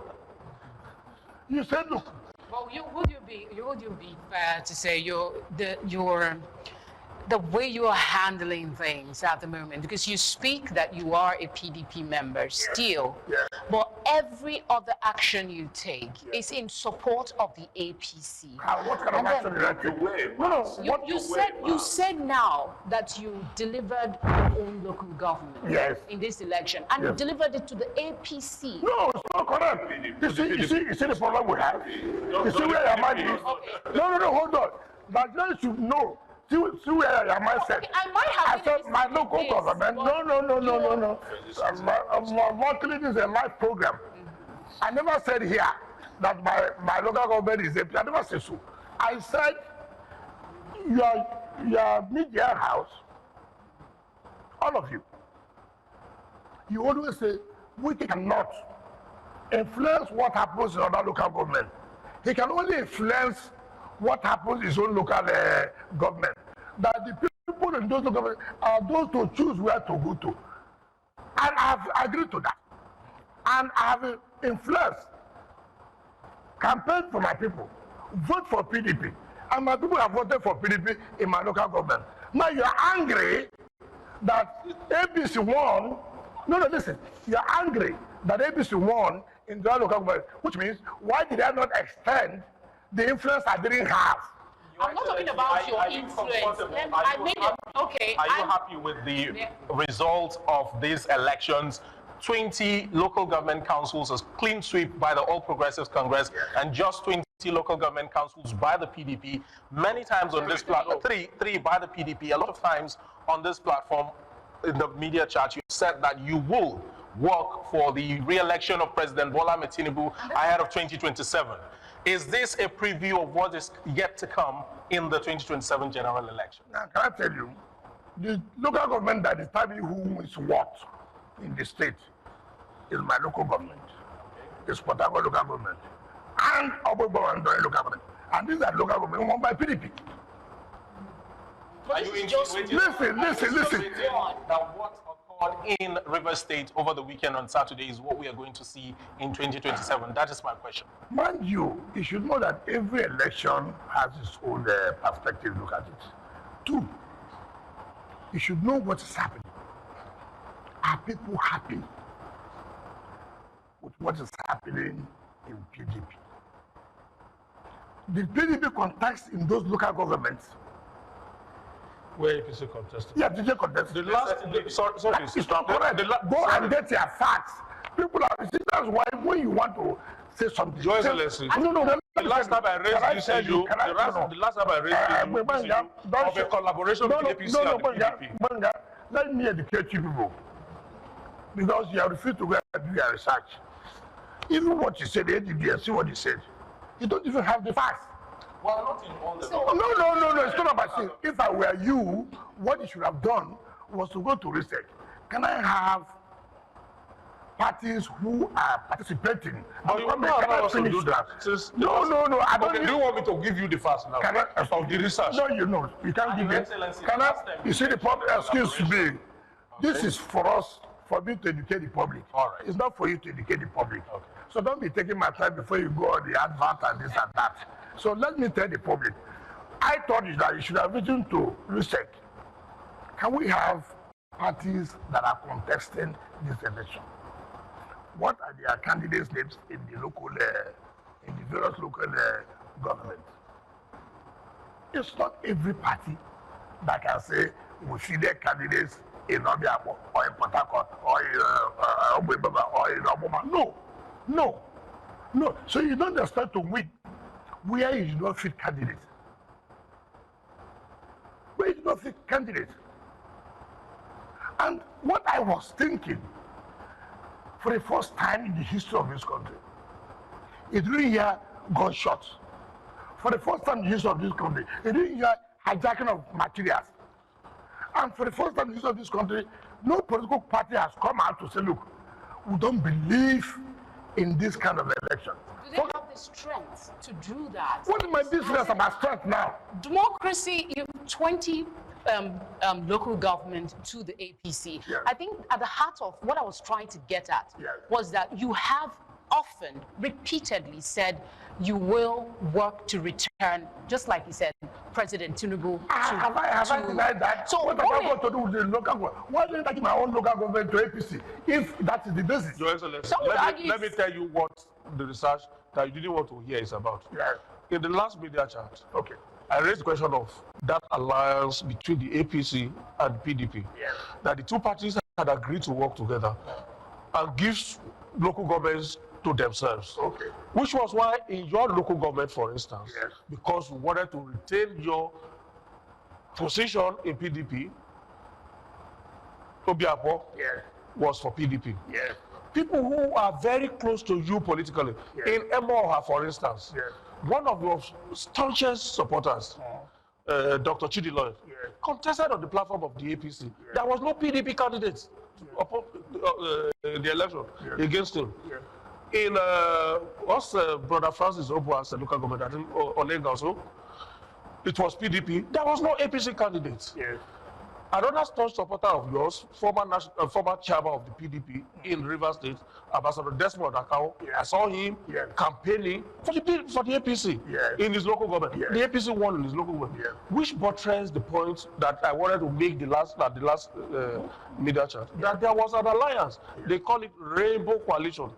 You said, look. Well, would you be fair to say the way you are handling things at the moment, because you speak that you are a PDP member still, but every other action you take is in support of the APC. What kind of action did I take? You said now that you delivered your own local government in this election, and you delivered it to the APC. No, it's not correct. You see the problem we have? You see where your mind is? No, hold on. Nigerians should know. See where your mind said. Okay, I might have. I said my local government. No. I'm working this in my program. I never said here that my local government is a. I never said so. I said your media house, all of you. You always say we cannot influence what happens in other local government. He can only influence what happens in his own local government. That the people in those local government are those to choose where to go to. And I've agreed to that. And I've influenced, campaigned for my people, vote for PDP. And my people have voted for PDP in my local government. Now you're angry that APC won. No, listen. You're angry that APC won in the local government, which means why did I not extend the influence I didn't have? I'm not talking about your influence. Are you happy with the result of these elections? 20 local government councils, a clean sweep by the All Progressives Congress, and just 20 local government councils by the PDP. Many times on this platform, three by the PDP. A lot of times on this platform, in the media chat, you said that you will work for the re-election of President Bola Ahmed Tinubu ahead of 2027. Is this a preview of what is yet to come in the 2027 general election? Now, can I tell you, the local government that is telling who is what in the state is my local government. It's Port Harcourt local government and Abuja and local government. And these are local government won by PDP. Are you insinuating Listen. that what occurred in River State over the weekend on Saturday is what we are going to see in 2027? That is my question. Mind you should know that every election has its own perspective. Look at it. 2, you should know what is happening. Are people happy with what is happening in PDP? The PDP contest in those local governments. Where APC contested. Yeah, DJ contest. The last, sorry, it's not correct. Go and get your facts. People are, that's why when you want to say something. Your Excellency, the last time I raised this issue, the last time I raised this issue of a collaboration with APC and the PDP. Let me educate you people. Because you have refused to go and do your research. Even what you said, the see what you said. You don't even have the facts. Well, not in all the... No, it's not about saying. If I were you, what you should have done was to go to research. Can I have parties who are participating? But you can also do that. No, I don't. Okay, do you want me to give you the facts now? Can I, of the research? No, you can't give it. Can I? You see the public, excuse me. This is for us, for me to educate the public. All right. It's not for you to educate the public. Okay. So don't be taking my time before you go on the advert and this and that. So let me tell the public. I thought that you should have written to research. Can we have parties that are contesting this election? What are their candidates' names in the local, in the various local governments? It's not every party that can say we see their candidates in Obiabo or in Port Harcourt or in Obama. No. So you don't expect to win where you do not fit candidates. Where you do not fit candidates. And what I was thinking, for the first time in the history of this country, you didn't hear gunshots. For the first time in the history of this country, you didn't hear hijacking of materials. And for the first time in the history of this country, no political party has come out to say, look, we don't believe in this kind of election. Do they have the strength to do that? What is my business about strength now? Democracy, you 20 local government to the APC. Yes. I think at the heart of what I was trying to get at Yes. was that you have often, repeatedly said you will work to return, just like you said, President Tinubu. Have I denied that? So what have I got to do with the local government? Why don't I take my own local government to APC if that is the basis? Your Excellency, let me tell you what the research that you didn't want to hear is about. Yes. In the last media chat, Okay. I raised the question of that alliance between the APC and PDP. Yes. That the two parties had agreed to work together and give local governments to themselves. Okay. Which was why in your local government, for instance, Yes. because you wanted to retain your position in PDP, Obiapo Yes. was for PDP. Yes. People who are very close to you politically, Yes. in Emoha, for instance, Yes. one of your staunchest supporters, Dr. Chidi Lloyd, Yes. contested on the platform of the APC. There was no PDP candidate in the election against him. Yes. In us, Brother Francis Obu as a local government, I think, Olenga also, it was PDP. There was no APC candidate. Yes. Another staunch supporter of yours, former chairman of the PDP in Rivers State, Ambassador Desmond Akao, I saw him campaigning for the APC in his local government. Yes. The APC won in his local government, Yes. which buttressed the point that I wanted to make the last media chat, that there was an alliance. They call it Rainbow Coalition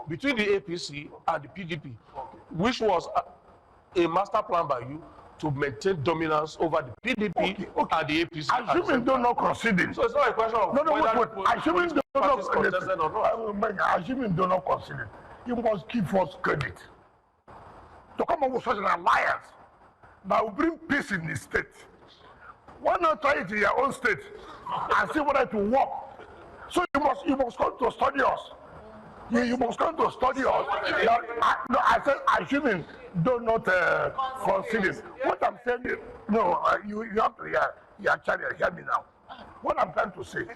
between the APC and the PDP, which was a master plan by you to maintain dominance over the PDP and the APC. Assuming they're not conceding. So it's not a question of wait. Assuming they're not contested or not. Assuming they're not conceding, you must give us credit to come up with such an alliance that will bring peace in the state. Why not try it in your own state and see whether it will work? So you must come to study us. You must come to study us. I said, assuming do not consider. What I'm saying is, you have to hear me now. What I'm trying to say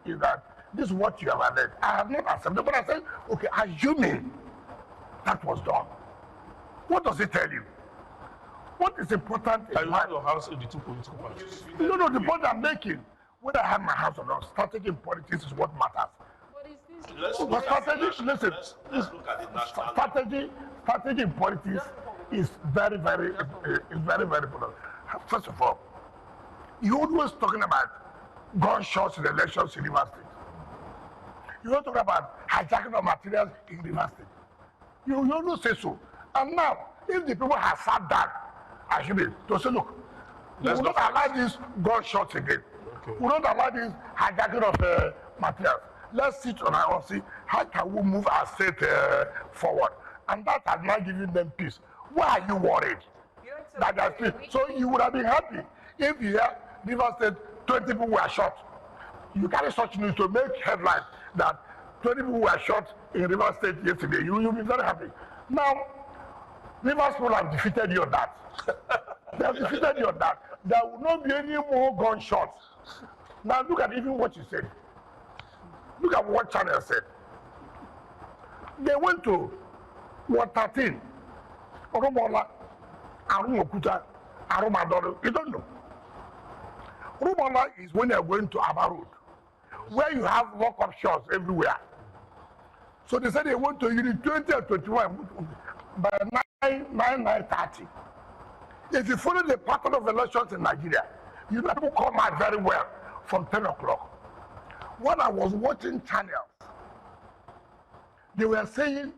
is that this is what you have added. I have not accepted, but I said, okay, assuming that was done. What does it tell you? What is important? You have your house in the two political parties. No, the point I'm making, whether I have my house or not, strategy in politics is what matters. Let's look at the national strategy in politics is very important. First of all, you're always talking about gunshots in elections in Rivers State. You don't talk about hijacking of materials in Rivers State. You always say so. And now, if the people have sat down, I should be to say, look, we will not allow these gunshots again. Okay. We will not allow this hijacking of materials. Let's sit on our own, see how can we move our state forward. And that has not given them peace. Why are you worried? That there's peace. So you would have been happy if you hear Rivers State 20 people were shot. You carry such news to make headlines that 20 people were shot in Rivers State yesterday. You'll be very happy. Now, Rivers people have defeated you on that. They have defeated you on that. There will not be any more gunshots. Now look at even what you said. Look at what Channel said. They went to Ward 13, Oromola, Arumokuta, Arumadoro. You don't know. Oromola is when they're going to Aba Road, where you have lock-up shots everywhere. So they said they went to Unit 20 and 21 by 9:30. If you follow the pattern of elections in Nigeria, you know people come out very well from 10 o'clock. When I was watching channels, they were saying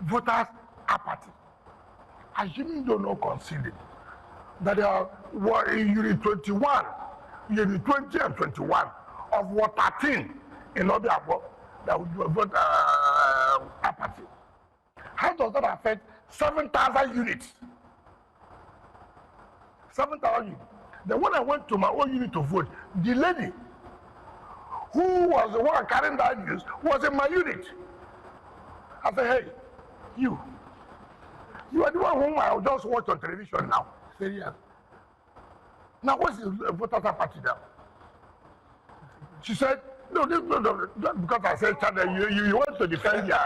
voters apathy. Assuming they don't concede that there were in Unit 21, Unit 20 and 21 of Ward 13 in Obiabo that would vote apathy. How does that affect 7,000 units? 7,000 units. Then when I went to my own unit to vote, the lady who was the one carrying that news was in my unit. I said, hey, you are the one whom I just watch on television now. Say, yes. Now, what's the voters apathy now? She said, no, because I said, you want to defend your.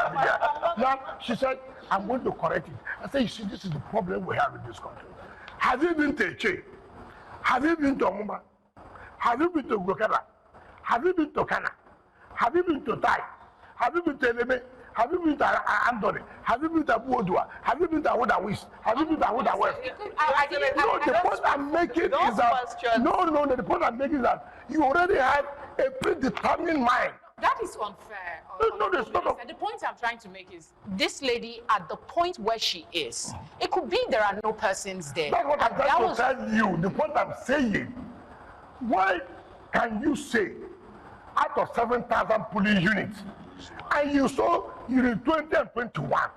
Now, she said, I'm going to correct it. I said, you see, this is the problem we have in this country. Have you been to Eche? Have you been to Mumba? Have you been to Gokera? Have you been to Kana? Have you been to Tai? Have you been to Eleme? Have you been to Andoni? Have you been to Abuja? Have you been to Awoda West? Have you been to Awoda West? No, the point I'm making is that the point I'm making is that you already have a predetermined mind. That is unfair. No, it's not. The point I'm trying to make is this lady at the point where she is, it could be there are no persons there. That's what I'm trying to tell you. The point I'm saying, why can you say out of 7,000 polling units, and you saw Unit 20 and 21,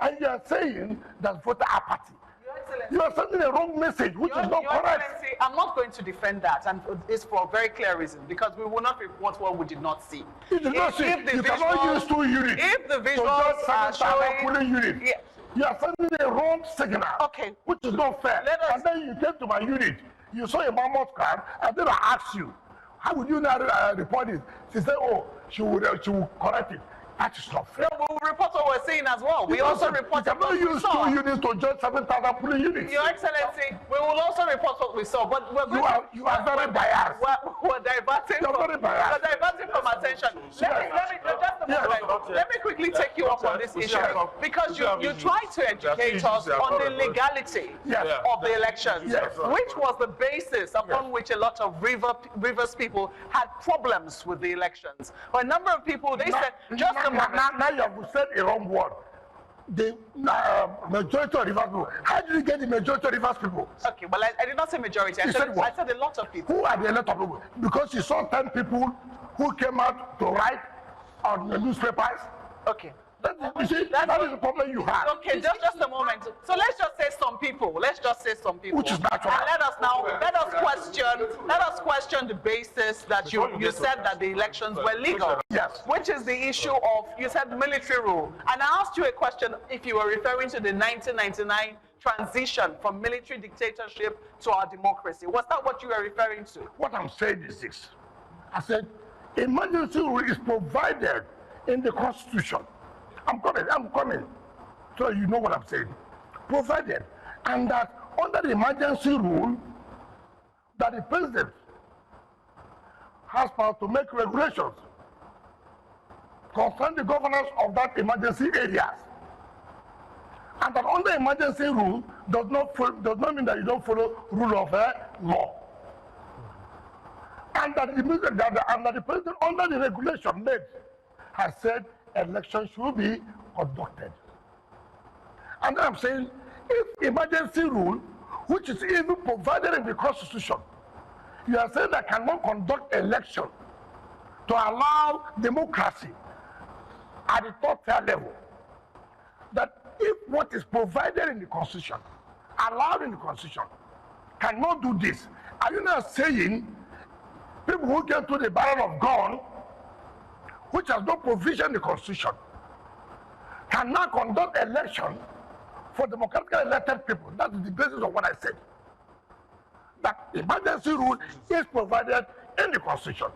and you are saying that voter apathy? You are sending a wrong message, which is not correct. I'm not going to defend that, and it's for a very clear reason, because we will not report what we did not see. You did not see. You cannot use 2 units. If the visuals are showing, units, you are sending a wrong signal, which is not fair. And then you came to my unit, you saw a mammoth crowd, and then I asked you, how would you not report it? She said, oh, she will correct it. That is not fair. No, we'll report what we're seeing as well. We also report. You cannot use 2 units to judge 7,000 polling units. Your Excellency, we will also report what we saw. But you are very biased. We're diverting. We're diverting from attention. Let me quickly take you up on this issue, because you tried to educate us on the legality of the elections, which was the basis upon which a lot of Rivers people had problems with the elections. For a number of people, they said just. Now you have said a wrong word. The majority of Rivers people. How did you get the majority of Rivers people? Okay, well, I did not say majority. I said a lot of people. Who are the lot of people? Because you saw 10 people who came out to write on the newspapers. Okay. You see, that is the problem you have. Okay, just a moment. So let's just say some people. Let's just say some people. Which is natural. And let us question the basis that you said that the elections were legal. Yes. Which is the issue of, you said military rule. And I asked you a question if you were referring to the 1999 transition from military dictatorship to our democracy. Was that what you were referring to? What I'm saying is this. I said, emergency rule is provided in the Constitution. I'm coming. So you know what I'm saying. Provided. And that under the emergency rule, that the president has power to make regulations concerning the governance of that emergency areas. And that under emergency rule does not mean that you don't follow rule of law. And that the president under the regulation made has said elections should be conducted. And I'm saying if emergency rule, which is even provided in the Constitution, you are saying that cannot conduct election to allow democracy at the top tier level, that if what is provided in the Constitution, allowed in the Constitution, cannot do this, are you not saying people who get to the barrel of gun, which has no provision in the Constitution, cannot conduct election for democratically elected people? That is the basis of what I said. That emergency rule is provided in the Constitution,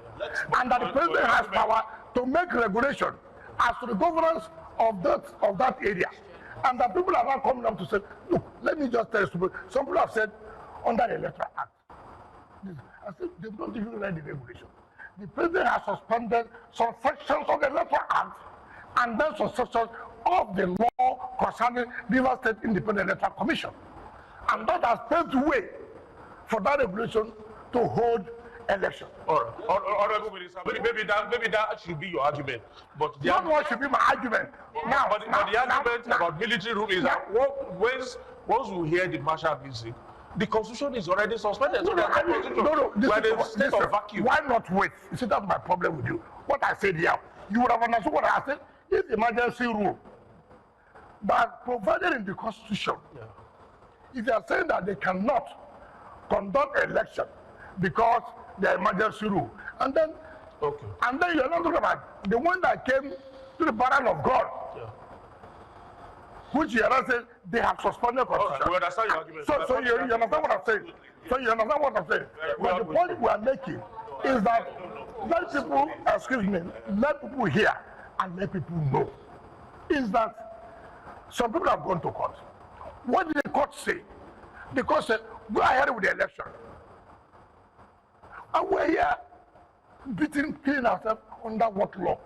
and that the president has power to make regulation as to the governance of that area. And that people are now coming up to say, look, let me just tell you, some people have said under the Electoral Act. I said, they've not even read the regulation. The president has suspended some sections of the Electoral Act and then some sections of the law concerning River State Independent Electoral Commission. And that has paved the way for that regulation to hold elections. Honorable Minister, maybe that should be your argument. But Not what should be my argument. Now, but the argument about military rule is that once we hear the martial music, the Constitution is already suspended. No, State of vacuum. Why not wait? You see, that's my problem with you. What I said here, you would have understood what I said. If emergency rule that provided in the Constitution, if they are saying that they cannot conduct election because the emergency rule, and then you're not talking about the one that came to the barrel of God, which you are saying they have suspended Constitution. We understand your argument. So you understand what I'm saying? So you understand what I'm saying? But the point we are making is that let people, let people hear and let people know, is that some people have gone to court. What did the court say? The court said, go ahead with the election. And we're here killing ourselves under what law?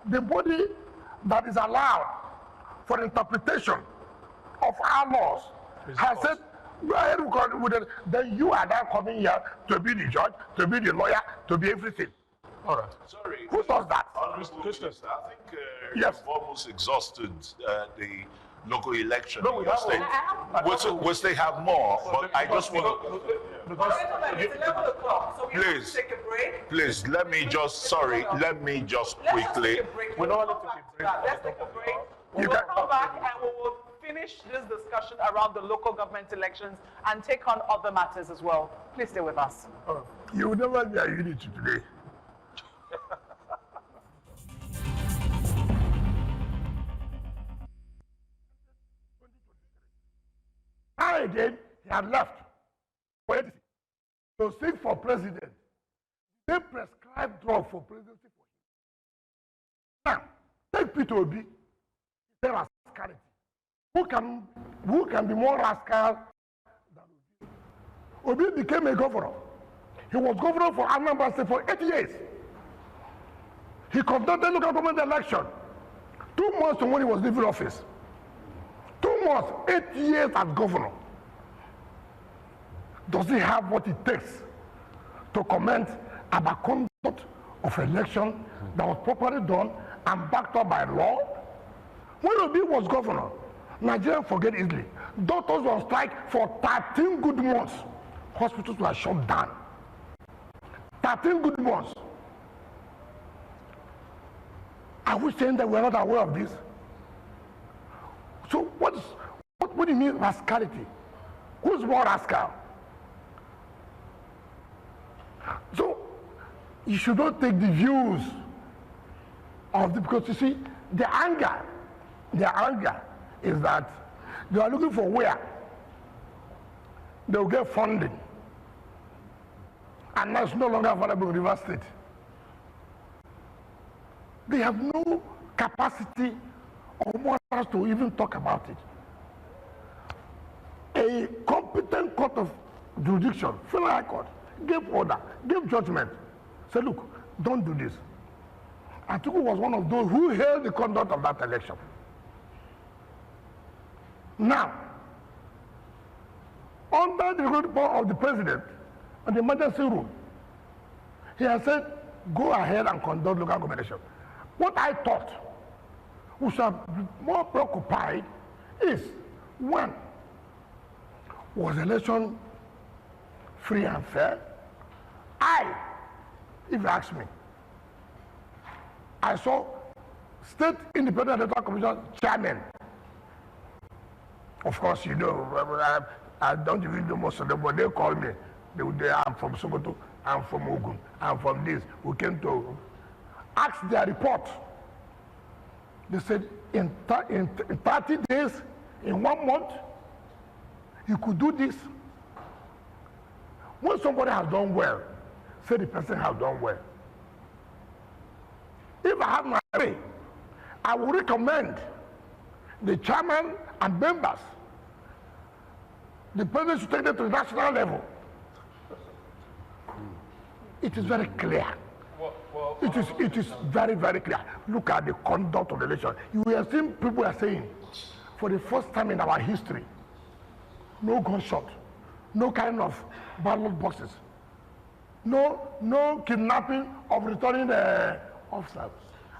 The body that is allowed for interpretation of our laws has said, go ahead with it. Then you are now coming here to be the judge, to be the lawyer, to be everything. All right. Sorry. Who does that? Mr. Minister, I think you've almost exhausted the local election in your state. We'll still have more, but I just want to... It's 11 o'clock, so we have to take a break. Please, let me just quickly... Let's take a break. We'll come back and we will finish this discussion around the local government elections and take on other matters as well. Please stay with us. You will never be a unity today. Now again, he had left for anything. To seek for president, they prescribe drug for presidency for him. Now, take Peter Obi, there are rascality. Who can be more rascal than Obi? Obi became a governor. He was governor for Anambra State for 8 years. He conducted local government election 2 months when he was leaving office. 2 months, 8 years as governor. Does he have what it takes to comment about conduct of election that was properly done and backed up by law? When Obi was governor, Nigerians forget easily. Doctors were on strike for 13 good months. Hospitals were shut down. 13 good months. Are we saying that we're not aware of this? what do you mean rascality? Who's more rascal? So you should not take the views of the, because you see, the anger is that they are looking for where they will get funding. And that's no longer available in River State. They have no capacity or morals to even talk about it. A competent court of jurisdiction, Federal High Court, gave order, gave judgment, said, look, don't do this. Atiku was one of those who held the conduct of that election. Now, under the report of the president and the emergency rule, he has said, go ahead and conduct local government election. What I thought we should be more preoccupied is, one, was the election free and fair? If you ask me, I saw State Independent Electoral Commission chairman. Of course, you know, I don't even know most of them, but they call me. I'm from Sokoto, I'm from Ogun, I'm from this. We came to ask their report. They said in 30 days, in 1 month, you could do this. When somebody has done well, say the person has done well. If I have my way, I would recommend the chairman and members, the president should take them to the national level. It is very clear. It is very, very clear. Look at the conduct of the election. You have seen people are saying, for the first time in our history, no gunshot, no kind of ballot boxes, no kidnapping of returning officers.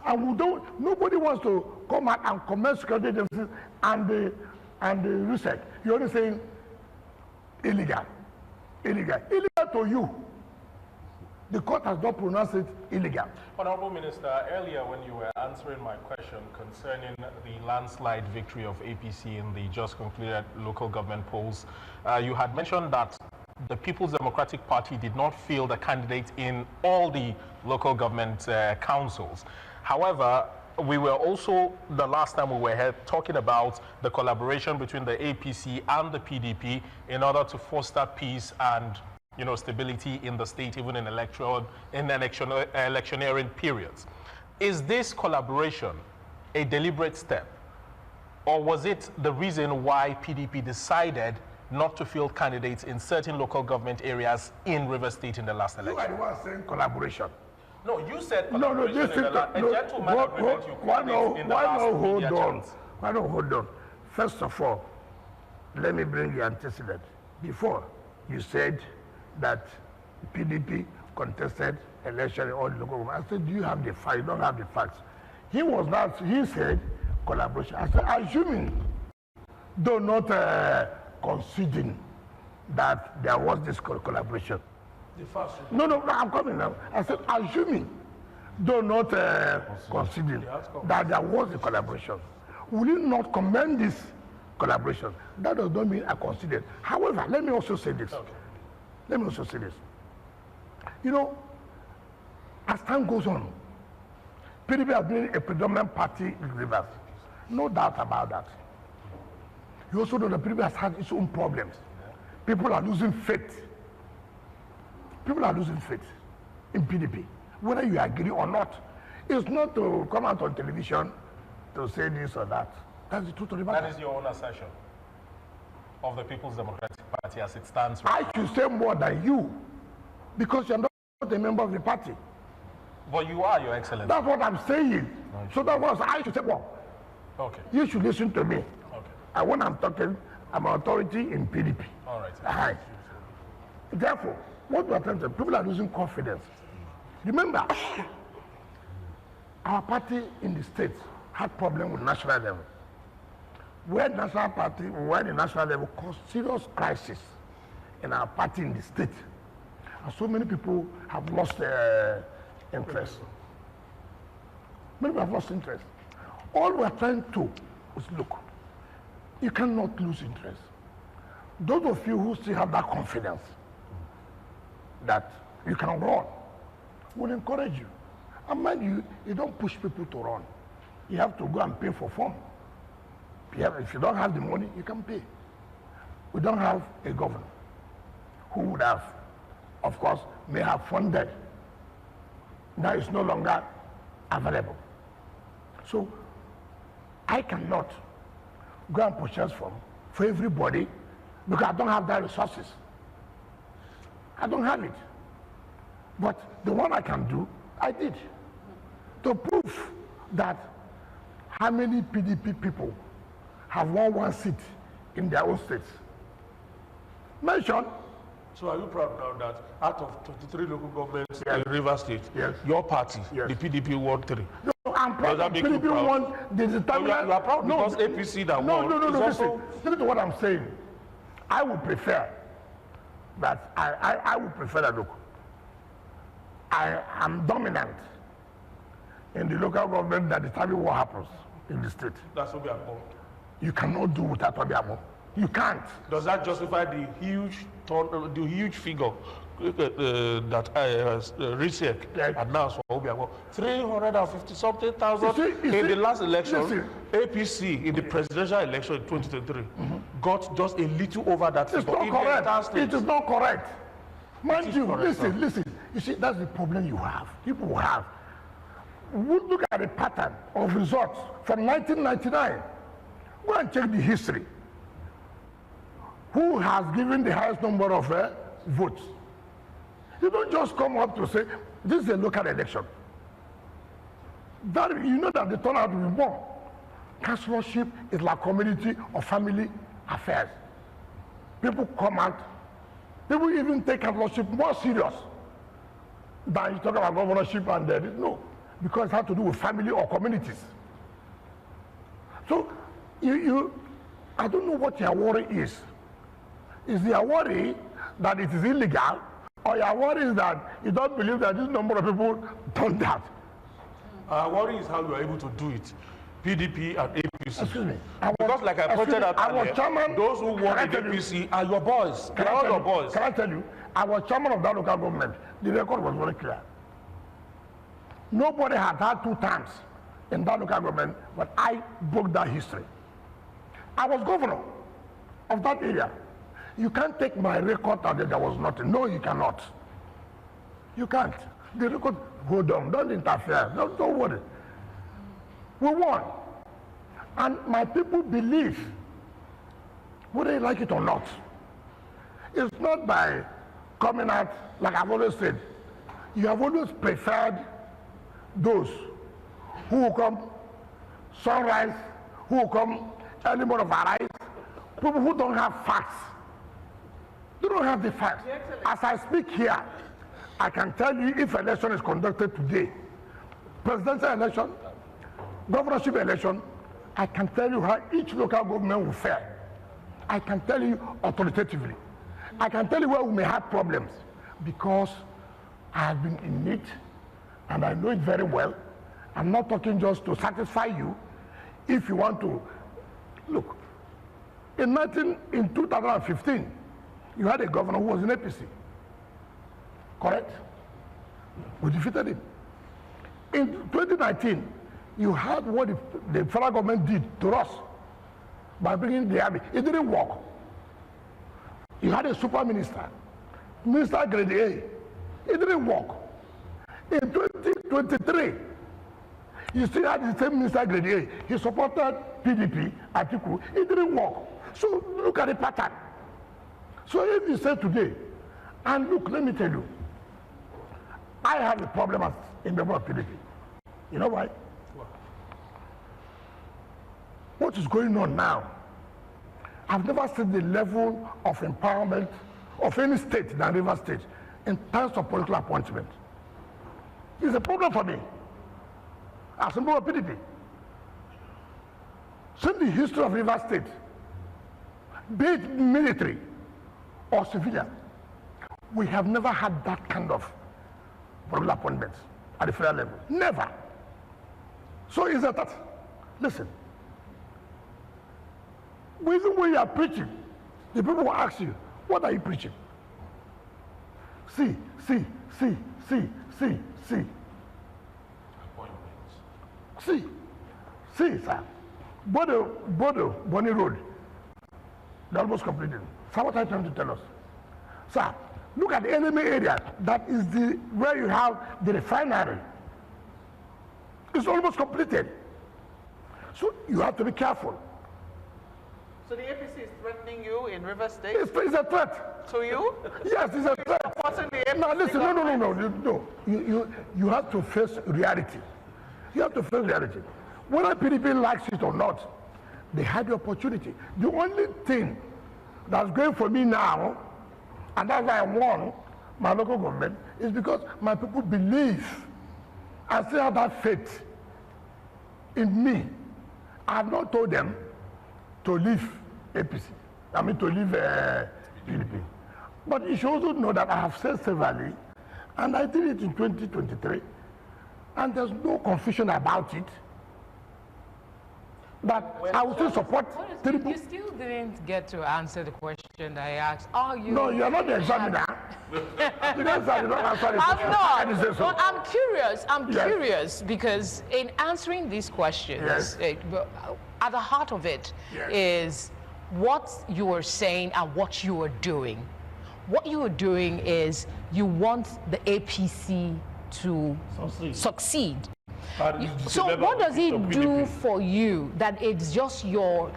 And nobody wants to come out and commend security agencies and the research. You're only saying illegal to you. The court has not pronounced it illegal. Honorable Minister, earlier when you were answering my question concerning the landslide victory of APC in the just concluded local government polls, you had mentioned that the People's Democratic Party did not field a candidate in all the local government councils. However, we were also, the last time we were here, talking about the collaboration between the APC and the PDP in order to foster peace and stability in the state, even in electioneering periods. Is this collaboration a deliberate step, or was it the reason why PDP decided not to field candidates in certain local government areas in River State in the last election? You are the one saying collaboration. No, you said collaboration in the last election. Why not hold on? First of all, let me bring the antecedent. Before, you said that PDP contested election in all the local government. I said, do you have the facts? You don't have the facts. He said collaboration. I said, assuming, though not conceding that there was this collaboration. No, I'm coming now. I said, assuming, though not conceding that there was a collaboration, will you not commend this collaboration? That does not mean I conceded. However, let me also say this. Okay. As time goes on, PDP has been a predominant party in Rivers. No doubt about that. You also know that PDP has had its own problems. People are losing faith. People are losing faith in PDP, whether you agree or not. It's not to come out on television to say this or that. That's the truth of the matter. That is your own assertion of the People's Democratic Party as it stands right now. I should say more than you, because you're not a member of the party. But you are, Your Excellency. That's what I'm saying. Okay. So that was, I should say more. Okay. You should listen to me. Okay. And when I'm talking, I'm an authority in PDP. All right. Right. Therefore, what we are trying to say, people are losing confidence. Remember, our party in the states had problem with national level. Where the national level caused serious crisis in our party in the state. And so many people have lost interest. Many people have lost interest. All we are trying to is look, You cannot lose interest. Those of you who still have that confidence that you can run, will encourage you. And mind you, you don't push people to run. You have to go and pay for form. If you don't have the money, you can pay. We don't have a governor who would have, of course, may have funded. Now it's no longer available. So I cannot go and purchase form for everybody because I don't have that resources. I don't have it. But the one I can do, I did. To prove that how many PDP people have won one seat in their own states. Mention. So are you proud now that out of 23 local governments in Rivers State, Yes. your party, Yes. the PDP, won 3? No, I'm proud Does that that make you PDP proud? won the determinant. You are proud because APC that won is listen. also... Listen to what I'm saying. I would prefer that, I would prefer that, look, I am dominant in the local government that determines what happens in the state. That's what we are born. You cannot do without Obiamo. You can't. Does that justify the huge figure that RISEC announced for Obiamo? 350-something thousand You see, the last election. listen. APC in the presidential election in 2023 got just a little over that It's figure. not in the entire correct. state. It is not correct. Mind you, correct, listen. You see, that's the problem you have. People have. We look at the pattern of results from 1999. Go and check the history. Who has given the highest number of votes? You don't just come up to say, this is a local election. That, you know that the turnout will be more. Councillorship is like community or family affairs. People come out. People even take councillorship more serious than you talk about governorship and no, because it has to do with family or communities. So I don't know what your worry is. Is your worry that it is illegal, or your worry is that you don't believe that this number of people done that? Our worry is how we are able to do it. PDP and APC. Excuse me. Because like I pointed out earlier, those who won in APC are your boys. They are all your boys. Can I tell you, I was chairman of that local government. The record was very clear. Nobody had had 2 terms in that local government, but I broke that history. I was governor of that area. You can't take my record out there was nothing. No, you cannot. You can't. The record, hold on, don't interfere. Don't worry. We won. And my people believe, whether you like it or not. It's not by coming out, like I've always said, you have always preferred those who will come sunrise, who will come early morning of arise, people who don't have facts. They don't have the facts. As I speak here, I can tell you if election is conducted today, presidential election, governorship election, I can tell you how each local government will fare. I can tell you authoritatively. I can tell you where we may have problems because I have been in it and I know it very well. I'm not talking just to satisfy you. If you want to, look, in 2015, you had a governor who was in APC, correct? We defeated him. In 2019, you heard what the federal government did to us by bringing the army. It didn't work. You had a super minister, Minister Grade A. It didn't work. In 2023, you still had the same Minister Grade A. He supported PDP, Atiku. It didn't work. So look at the pattern. So if you say today, and look, let me tell you, I have a problem in the member of PDP. You know why? What is going on now? I've never seen the level of empowerment of any state than Rivers State in terms of political appointment. It's a problem for me as a member of PDP. Since the history of Rivers State, be it military or civilian, we have never had that kind of political appointments at the federal level. Never. So is that, listen, Even when you are preaching, the people will ask you, what are you preaching? See. See, sir. Bodo, Bonny Road, they're almost completed. So what are you trying to tell us? Sir, look at the enemy area. That is where you have the refinery. It's almost completed. So you have to be careful. So the APC is threatening you in River State? It's a threat. To you? Yes, it's a threat. No, listen, no. You have to face reality. You have to face reality. Whether PDP likes it or not, they had the opportunity. The only thing that's going for me now, and that's why I won my local government, is because my people believe and still have that faith in me. I have not told them to leave APC. I mean to leave PDP. But you should also know that I have said severally, and I did it in 2023, and there's no confusion about it, that I will still support PDP. You still didn't get to answer the question I asked. Are you? No, you're not the examiner. You don't answer the question. I'm not. So. Well, I'm curious. I'm curious because in answering these questions, at the heart of it is what you are saying and what you are doing. What you are doing is you want the APC to succeed. So what does it do for you that it's just your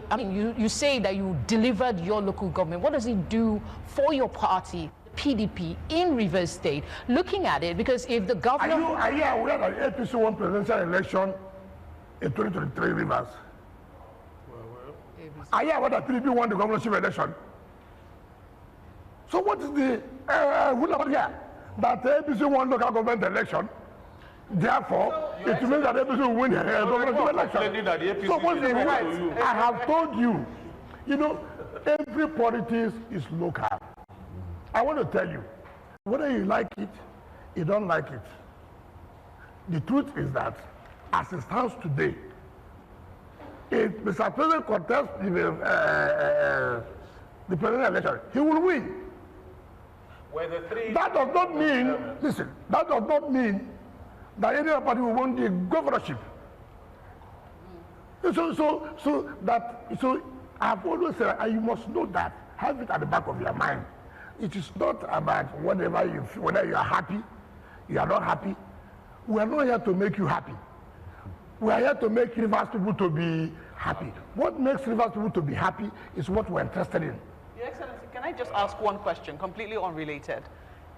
I mean, you say that you delivered your local government. What does it do for your party, PDP, in Rivers State? Looking at it, because if the governor... Are you aware that APC won presidential election in 2023 Rivers? Are you aware that PDP won the governorship election? So what is the rule about here? That the APC won local government election, therefore, it means that APC will win the governorship election. So what's the right? I have told you, every politics is local. I want to tell you, whether you like it, you don't like it. The truth is that, as it stands today, if Mr. President contests the presidential election, he will win. That does not mean, listen, that does not mean that any other party will win the governorship. So I've always said, and you must know that, have it at the back of your mind. It is not about whatever you feel, whether you are happy, you are not happy. We are not here to make you happy. We are here to make Rivers people to be happy. What makes Rivers people to be happy is what we're interested in. Your Excellency, can I just ask one question, completely unrelated?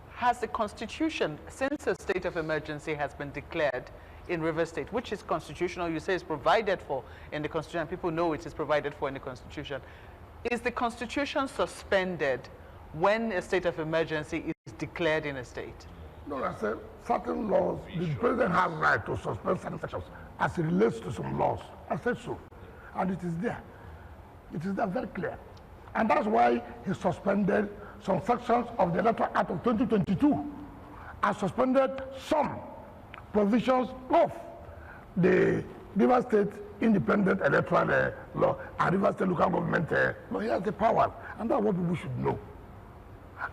Has the Constitution, since a state of emergency has been declared in Rivers State, which is constitutional, you say is provided for in the Constitution, and people know it is provided for in the Constitution, is the Constitution suspended when a state of emergency is declared in a state? No, I said certain laws, the president has right to suspend certain sections as it relates to some laws. I said so. And it is there. It is there very clear. And that's why he suspended some sections of the Electoral Act of 2022 and suspended some provisions of the Rivers State Independent Electoral Law and Rivers State Local Government Law. He has the power, and that's what people should know.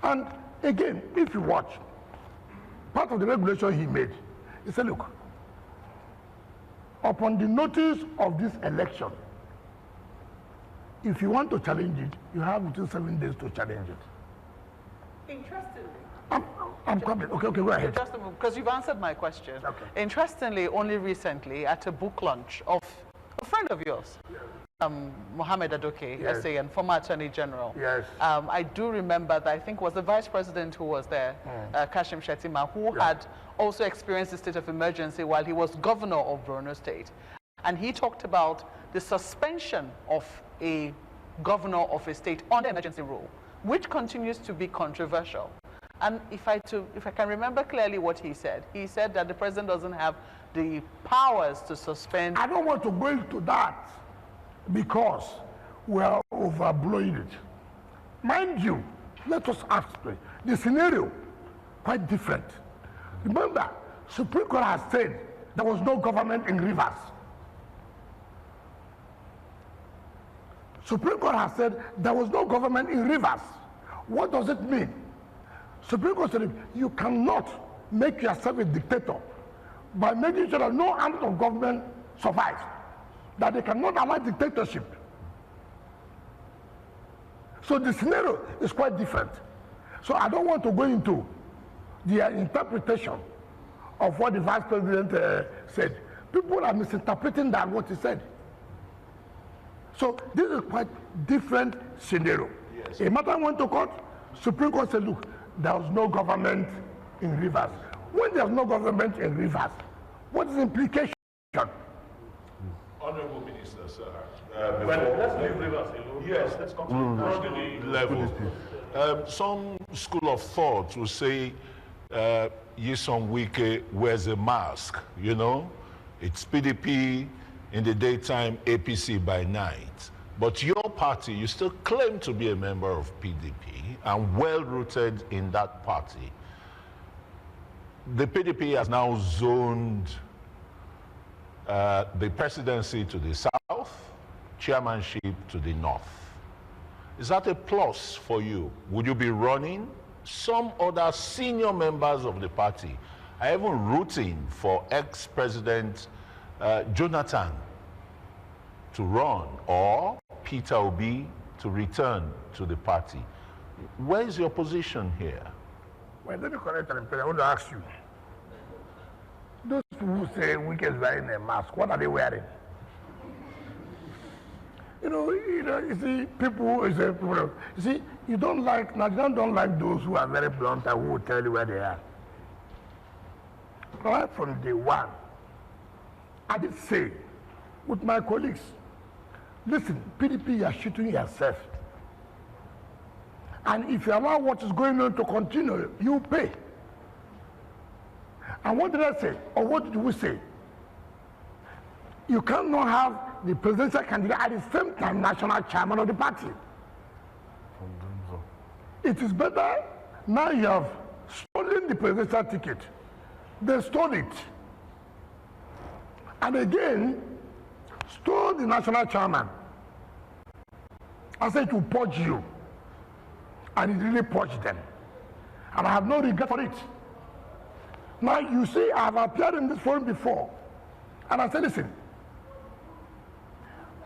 And again, if you watch, part of the regulation he made, he said, look, upon the notice of this election, if you want to challenge it, you have between 7 days to challenge it. Interestingly. I'm coming. Okay, go ahead. Just a moment, because you've answered my question. Okay. Interestingly, only recently, at a book launch of a friend of yours, Mohammed Adoke, Yes. SA, and former Attorney General. Yes. I do remember that I think was the Vice President who was there, Kashim Shettima, who had also experienced the state of emergency while he was governor of Borno State. And he talked about the suspension of a governor of a state under emergency rule, which continues to be controversial. And if I can remember clearly what he said that the president doesn't have the powers to suspend. I don't want to go into that because we are overblowing it. Mind you, let us ask the scenario quite different. Remember, Supreme Court has said there was no government in Rivers. Supreme Court has said there was no government in Rivers. What does it mean? Supreme Court said you cannot make yourself a dictator by making sure that no arm of government survives, that they cannot allow dictatorship. So the scenario is quite different. So I don't want to go into the interpretation of what the Vice President said. People are misinterpreting that what he said. So this is quite different scenario. Yes. A matter went to court, Supreme Court said, look, there was no government in Rivers. When there's no government in Rivers, what is the implication? Honorable Minister, sir. Let's leave Rivers alone. Yes, let's continue national level. Some school of thought will say Nyesom Wike wears a mask, you know. It's PDP in the daytime, APC by night. But your party, you still claim to be a member of PDP and well-rooted in that party. The PDP has now zoned the presidency to the south, chairmanship to the north. Is that a plus for you? Would you be running? Some other senior members of the party are even rooting for ex-president Jonathan to run, or Peter Obi to return to the party. Where is your position here? Well, let me correct you. I want to ask you. Those who say Wike is wearing a mask, what are they wearing? You see, people, you see, Nigerians don't like those who are very blunt and who will tell you where they are. Right from day one, I did say with my colleagues, listen, PDP, you are shooting yourself. And if you allow what is going on to continue, you pay. And what did I say? Or what did we say? You cannot have the presidential candidate at the same time national chairman of the party. It is better now you have stolen the presidential ticket. They stole it. And again, stole the national chairman. I said to purge you. And it really purged them. And I have no regret for it. Now, you see, I have appeared in this forum before. And I said, listen,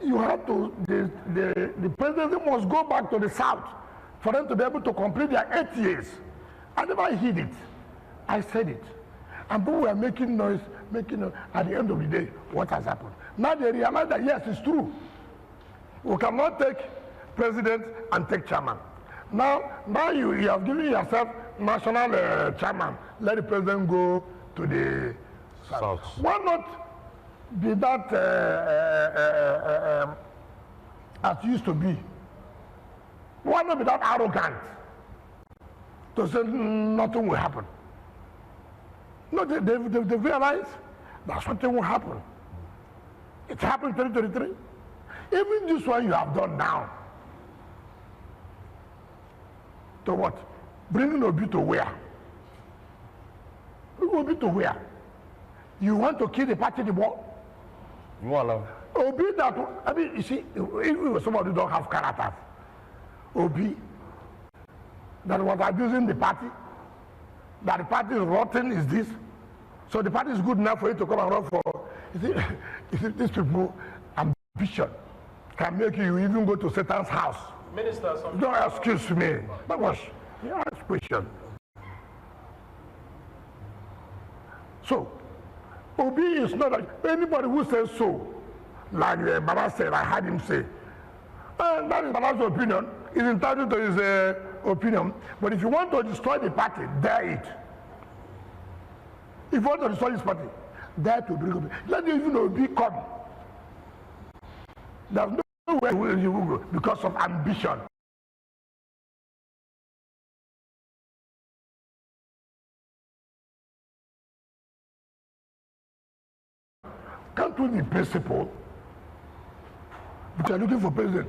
you have to, the presidency must go back to the south for them to be able to complete their 8 years. I never hid it. I said it. And people were making noise, at the end of the day, what has happened? Now they realize that, yes, it's true. We cannot take president and take chairman. Now you have given yourself national chairman. Let the president go to the south. Why not be that as used to be? Why not be that arrogant to say nothing will happen? No, they realize that something will happen. It happened in 2023. Even this one you have done now. To what? Bringing Obi to where? Obi to where? You want to kill the party the more? You want to? Obi that, I mean, you see, if somebody don't have character, Obi that was abusing the party, that the party is rotten is this, so the party is good enough for you to come and run for, you see these people, ambition can make you even go to Satan's house. Minister, don't excuse me. That was the ask question. So, Obi is not like anybody who says so, like Baba said, I had him say. That is Baba's opinion. He's entitled to his opinion. But if you want to destroy the party, dare it. If you want to destroy this party, dare to bring Obi. Let even Obi come. There's no way you will go because of ambition. Can't do the principle, but you're looking for president.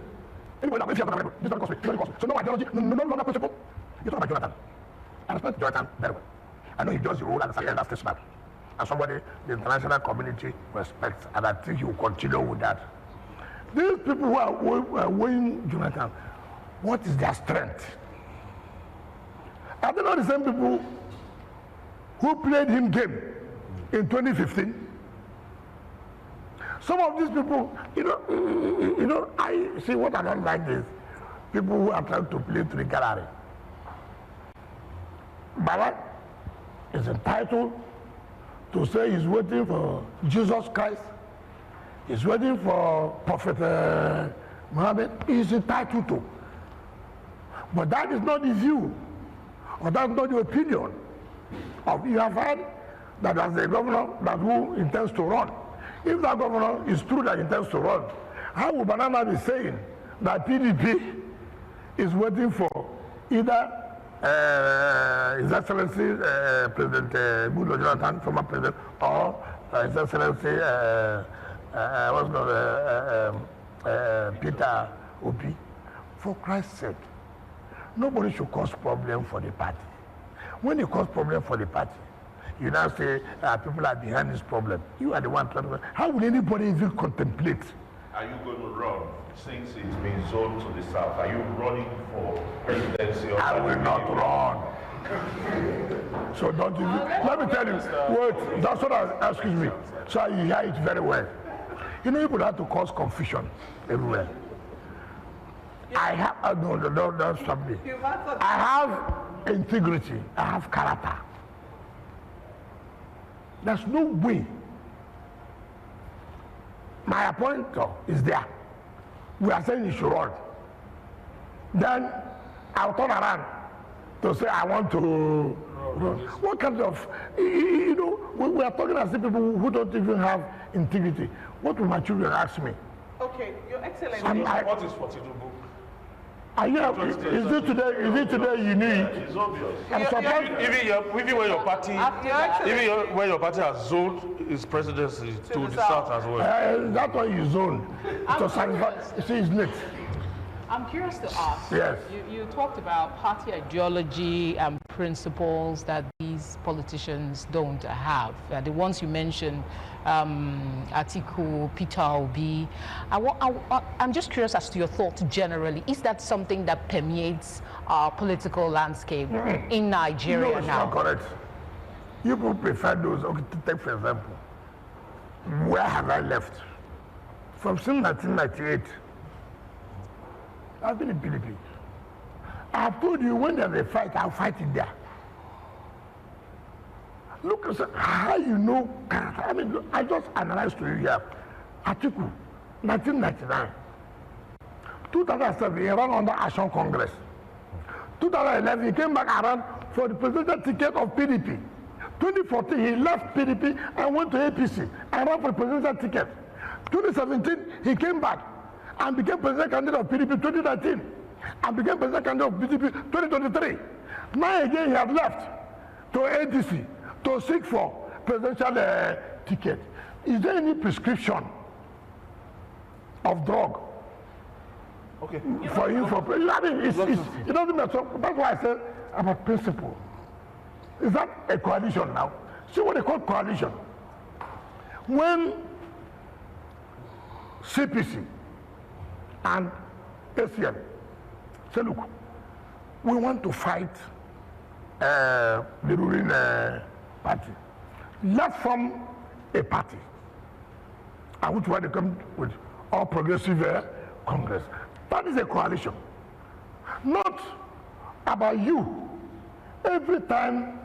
Anybody that makes you this doesn't cost me. So no ideology, no longer principle. You talk about Jonathan. I respect Jonathan very well. I know he does the role as a statesman. And somebody the international community respects, and I think he will continue with that. These people who are weighing Jonathan, what is their strength? Are they not the same people who played him game in 2015? Some of these people, I see what I don't like is people who are trying to play to the gallery. Baba is entitled to say he's waiting for Jesus Christ. He's waiting for Prophet Muhammad. He's entitled to. But that is not the view, or that's not the opinion of you have heard that as a governor that who intends to run. If that governor is true that he intends to run, how would Banana be saying that PDP is waiting for either His Excellency President Goodluck Jonathan, former president, or His Excellency Peter Obi? For Christ's sake, nobody should cause problem for the party. When you cause problem for the party, you now say people are behind this problem. You are the one trying to. How will anybody even contemplate? Are you going to run since it's been zoned to the south? Are you running for presidency? I will not run. So don't even. Let me tell you. Wait. That's what excuse me. So you hear it very well. You know, people have to cause confusion everywhere. I have no, don't stop me. I have integrity. I have character. There's no way. My appointer is there. We are saying he should run. Then I'll turn around to say I want to run. What kind of, we are talking as people who don't even have integrity. What will my children ask me? Okay, Your Excellency. What is for Tinubu? Is it today you knew it? It's obvious. I'm surprised. Even when your party, when your party has zoned its presidency to the south as well. That's why you zoned. To satisfy, see, it's next. I'm curious to ask. Yes. You talked about party ideology and principles that these politicians don't have. The ones you mentioned, Atiku, Peter Obi. I'm just curious as to your thoughts generally. Is that something that permeates our political landscape in Nigeria no, it's now? not correct. You people prefer those. Okay, to take for example, where have I left? From since 1998. I've been in PDP. I've told you when there's a fight, I'll fight it there. Look at how you know character. I mean, I just analyzed to you here. Atiku, 1999. 2007, he ran under Action Congress. 2011, he came back around for the presidential ticket of PDP. 2014, he left PDP and went to APC and ran for the presidential ticket. 2017, he came back and became president candidate of PDP 2019 and became president candidate of PDP 2023. Now again he has left to ADC to seek for presidential ticket. Is there any prescription of drug for him for president? I mean, it doesn't matter. That's why I said about principle. Is that a coalition now? See what they call coalition. When CPC and ACN say, look, we want to fight the ruling party. Let's form a party. And which one they come with All Progressive Congress. That is a coalition. Not about you. Every time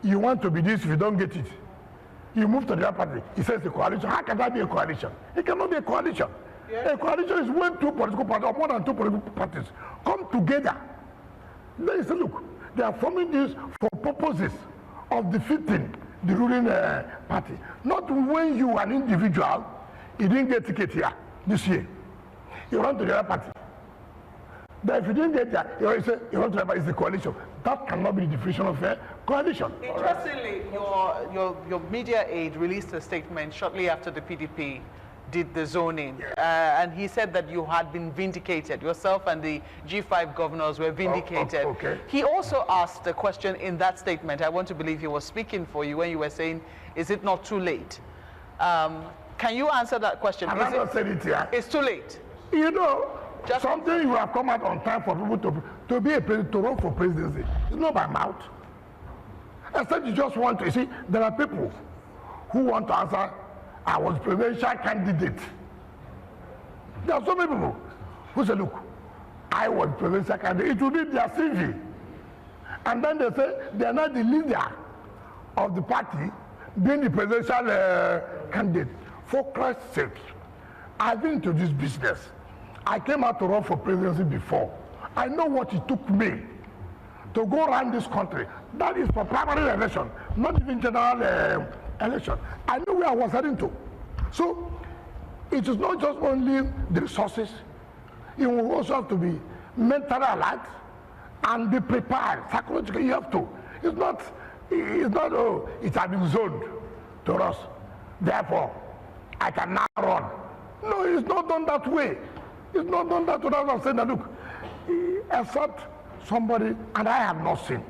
you want to be this, if you don't get it, you move to the other party. He says a coalition. How can that be a coalition? It cannot be a coalition. Yeah. A coalition is when two political parties, or more than two political parties, come together. They say, look, they are forming this for purposes of defeating the ruling party. Not when you, an individual, you didn't get ticket here this year. You run to the other party. But if you didn't get there, you say you run to the other party, it's the coalition. That cannot be the definition of a coalition. Interestingly, your media aide released a statement shortly after the PDP did the zoning, and he said that you had been vindicated. Yourself and the G5 governors were vindicated. Okay. He also asked a question in that statement. I want to believe he was speaking for you when you were saying, is it not too late? Can you answer that question? Have I not said it here? It's too late. You know, Just something you have come out on time for people to be a president, to run for presidency. It's not by mouth. Except you just want to. You see, there are people who want to answer, I was presidential candidate. There are so many people who say, look, I was presidential candidate. It will be their CV. And then they say they are not the leader of the party being the presidential candidate. For Christ's sake, I've been into this business. I came out to run for presidency before. I know what it took me to go around this country. That is for primary election, not even general election. I know where I was heading to. So it is not just only the resources. You will also have to be mentally alert and be prepared psychologically. You have to. It's not, oh, it has been zoned to us. Therefore, I can now run. No, it's not done that way. It's not done that way. I'm saying that, look, except somebody, and I have not seen.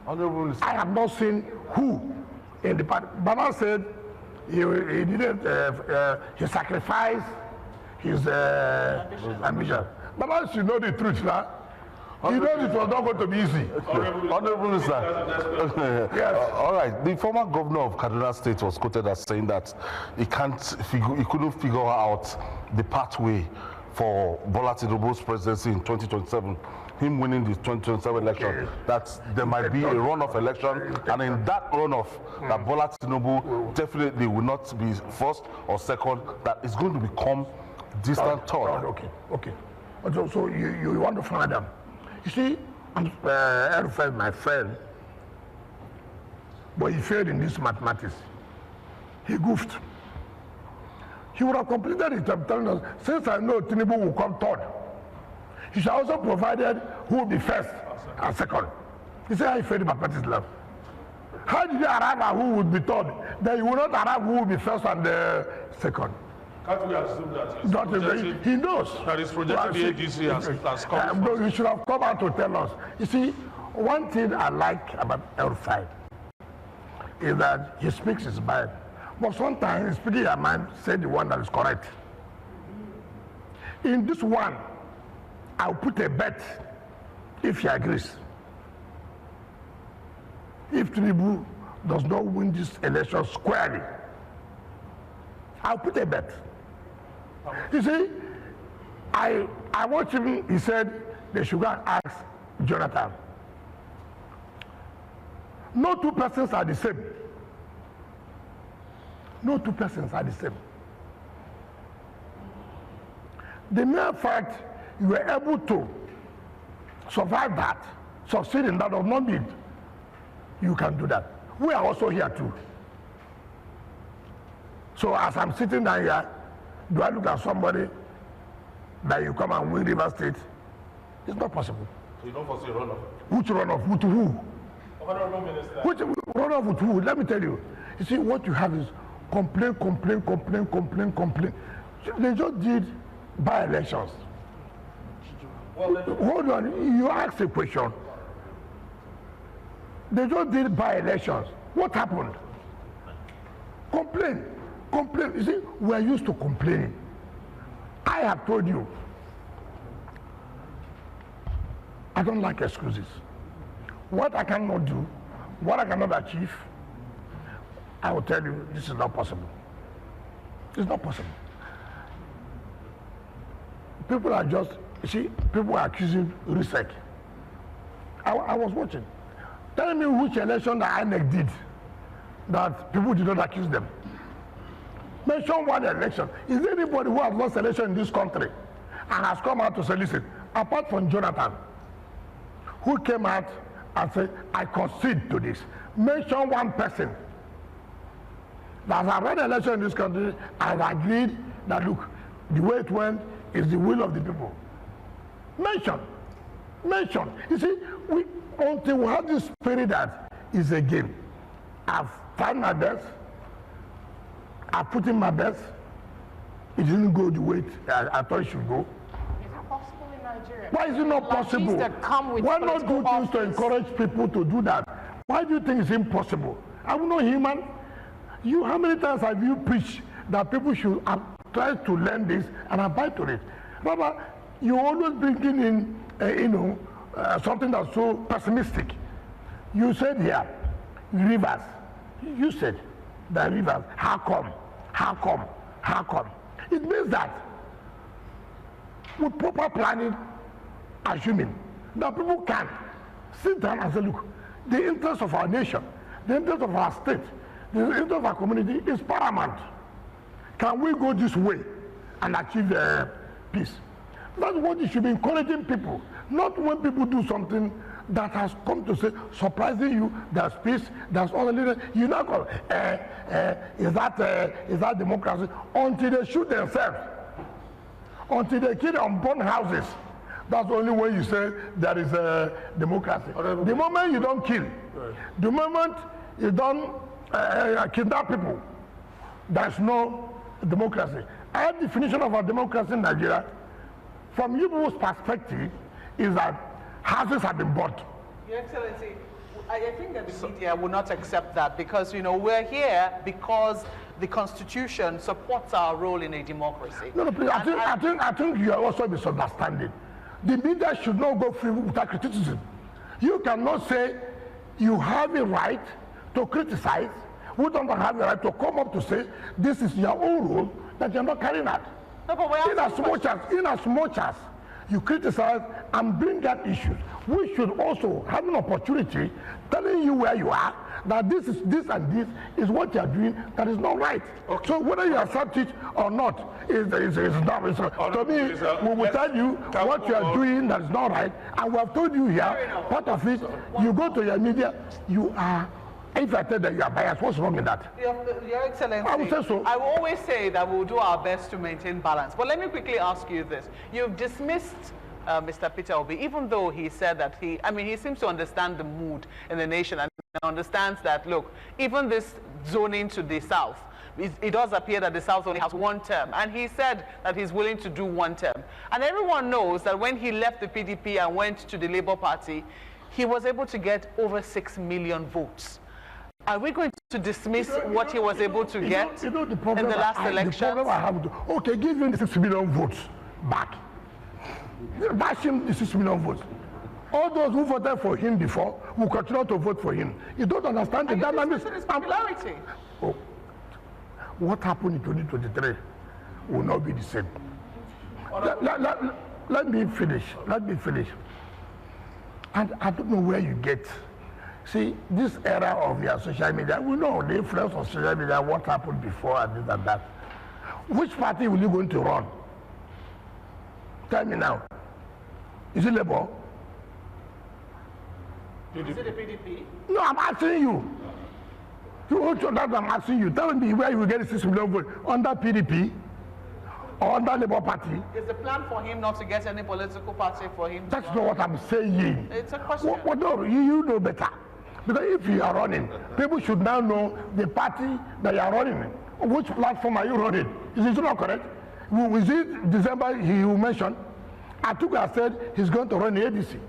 I have not seen who in the party. Baba said he didn't, he sacrificed his ambition. Baba should know the truth now. He knows it was not going to be easy. Honorable Minister. Yes. All right. The former governor of Kaduna State was quoted as saying that he couldn't figure out the pathway for Bola Tinubu's presidency in 2027. Him winning the 2027 election, that there might be a runoff election, and in that runoff, that Bola Tinubu definitely will not be first or second, that is going to become distant third. Okay. So you want to find them. You see, Elfred, my friend, but he failed in this mathematics. He goofed. He would have completed it. I'm telling us, since I know Tinubu will come third, he should also provided who will be first and second. He said, I failed mathematics lab. How did he arrive at who would be third? Then he will not arrive who will be first and second. Can't we assume that he knows that his projected ADC has come? No, he should have come out to tell us. You see, one thing I like about Elfred is that he speaks his mind. But sometimes speaking your mind, say the one that is correct. In this one, I'll put a bet if he agrees. If Tinubu does not win this election squarely, I'll put a bet. You see, I watched him, he said they should go and ask Jonathan. No two persons are the same. No two persons are the same. The mere fact you were able to survive that, succeed in that, does not mean you can do that. We are also here too. So as I'm sitting down here, do I look at somebody that you come and win River State? It's not possible. So you don't foresee a runoff? Which runoff? With who? Honorable Minister. Which runoff with who? Let me tell you. You see, what you have is complaint. They just did by-elections. Well, hold on, you asked a question. They just did by-elections. What happened? Complain. You see, we are used to complaining. I have told you, I don't like excuses. What I cannot do, what I cannot achieve, I will tell you, this is not possible. It's not possible. People are just, you see, people are accusing research. I was watching. Tell me which election that INEC did that people did not accuse them. Mention one election. Is there anybody who has lost election in this country and has come out to say, listen, apart from Jonathan, who came out and said, I concede to this. Mention one person that has run an election in this country and agreed that, look, the way it went is the will of the people. Mention. You see, until we have this spirit that is a game. I've tried my best. I've put in my best. It didn't go the way I thought it should go. Is it possible in Nigeria? Why is it not possible? Why not do things to encourage people to do that? Why do you think it's impossible? I'm not human. How many times have you preached that people should try to learn this and abide to it. Remember, you always bringing in, something that's so pessimistic. You said here, rivers. You said the rivers. How come? How come? How come? It means that with proper planning, assuming that people can sit down and say, look, the interest of our nation, the interest of our state, the interest of our community is paramount. Can we go this way and achieve peace? That's what you should be encouraging people, not when people do something that has come to say, surprising you, there's peace, there's all the leaders. You know, is that democracy? Until they shoot themselves, until they kill unborn houses, that's only when you say there is a democracy. The moment you don't kill, the moment you don't kidnap people, there's no democracy. Our definition of a democracy in Nigeria, from you people's perspective, is that houses have been bought. Your Excellency, I think that the media will not accept that because, we're here because the Constitution supports our role in a democracy. No, please, I think you are also misunderstanding. The media should not go free without criticism. You cannot say you have a right to criticize. We don't have a right to come up to say this is your own role that you're not carrying out. No, but in as much as you criticize and bring out issues, we should also have an opportunity telling you where you are, that this and this is what you are doing that is not right. Okay. So whether you accept it or not is not. To me, we will tell you what you are doing that is not right, and we have told you here, part of it, you go to your media, you are. If I tell that you are biased, what's wrong with that? Your Excellency, I will say so. I will always say that we'll do our best to maintain balance. But let me quickly ask you this. You've dismissed Mr. Peter Obi, even though he said that he seems to understand the mood in the nation and understands that, look, even this zoning to the south, it does appear that the south only has one term. And he said that he's willing to do one term. And everyone knows that when he left the PDP and went to the Labour Party, he was able to get over 6 million votes. Are we going to dismiss what he was able to get in the last election? The problem I have okay, give him the 6 million votes back. Bash him the 6 million votes. All those who voted for him before will continue to vote for him. You don't understand the dynamics. Popularity. Oh, what happened in 2023 will not be the same. Let me finish. Let me finish. And I don't know where you get. See, this era of your social media, we know the influence of social media, what happened before and this and that. Which party will you going to run? Tell me now. Is it Labour? Is it the PDP? No, I'm asking you. I'm asking you. Tell me where you will get 6 million votes. Under PDP or under Labour Party? Is the plan for him not to get any political party for him? That's not what I'm saying. It's a question. No, you know better. Because if you are running, people should now know the party that you are running. Which platform are you running? Is it not correct? Was it December he mentioned? Atuka said he's going to run in ADC.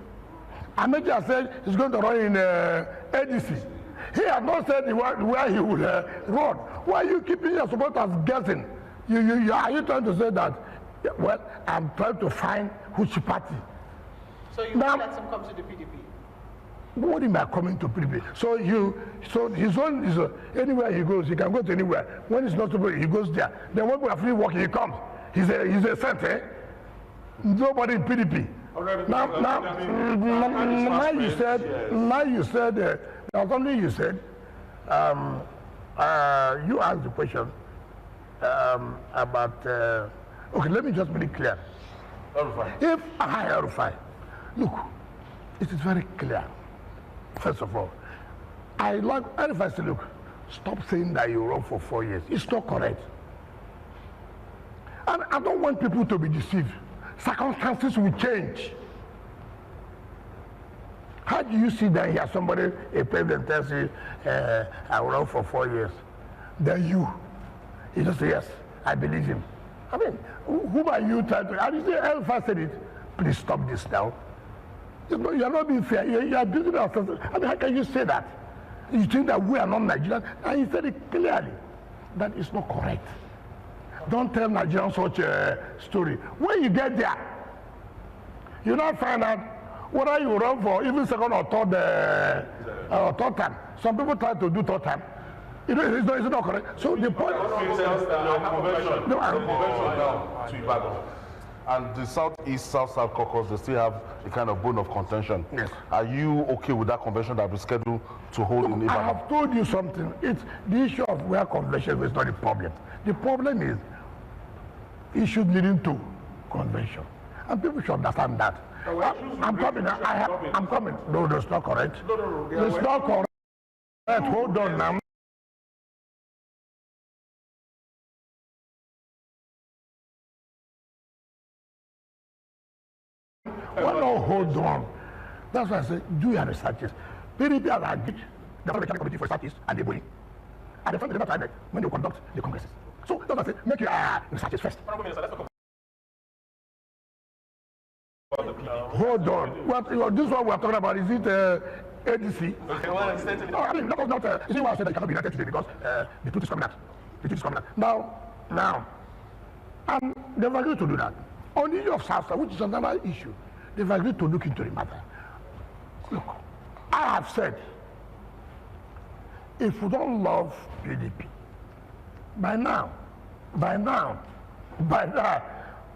Ameja said he's going to run in ADC. He had not said where he would run. Why are you keeping your supporters guessing? Are you trying to say that, well, I'm trying to find which party? So you won't let him come to the PDP? What am I coming to PDP? So his own is anywhere he goes, he can go to anywhere. When it's not supposed, he goes there. Then when we are free working, he comes. He's a center. Nobody in PDP. Now you said there was something you said. You asked the question about. Okay, let me just make it clear. If I verify, look, it is very clear. First of all, if I say, look, stop saying that you run for 4 years. It's not correct. And I don't want people to be deceived. Circumstances will change. How do you see that here somebody, a president tells you, I will run for 4 years? Then you just say, yes, I believe him. I mean, who are you trying to, and you say, Alpha said it, please stop this now. You are not being fair. You are building ourselves. I mean, how can you say that? You think that we are not Nigerian? And you said it clearly. That is not correct. Don't tell Nigerians such a story. When you get there, you now find out whether you run for even second or third time. Some people try to do third time. It's not correct. So the point. And the Southeast, South caucus, they still have a kind of bone of contention. Yes. Are you okay with that convention that was scheduled to hold in Ibadan? I have told you something. It's the issue of where convention is not the problem. The problem is issues leading to convention, and people should understand that. I'm coming. I'm coming. No, that's not correct. No. It's not correct. Hold on now. Well, no, hold on. That's why I say, do your researches. PDP has agreed, the Parliamentary Committee for Researches and the bullying. And the front of the never when they conduct the congresses. So that's why I say, make your researches first. Hold on. What this one we're talking about, is it ADC? Okay, well, no, I mean, that was not. You see why I said that it cannot be united today, because the truth is coming out. The truth is coming out. Now, and they've agreed to do that. On the issue of South, which is another issue, they've agreed to look into the matter. Look, I have said, if we don't love PDP, by now,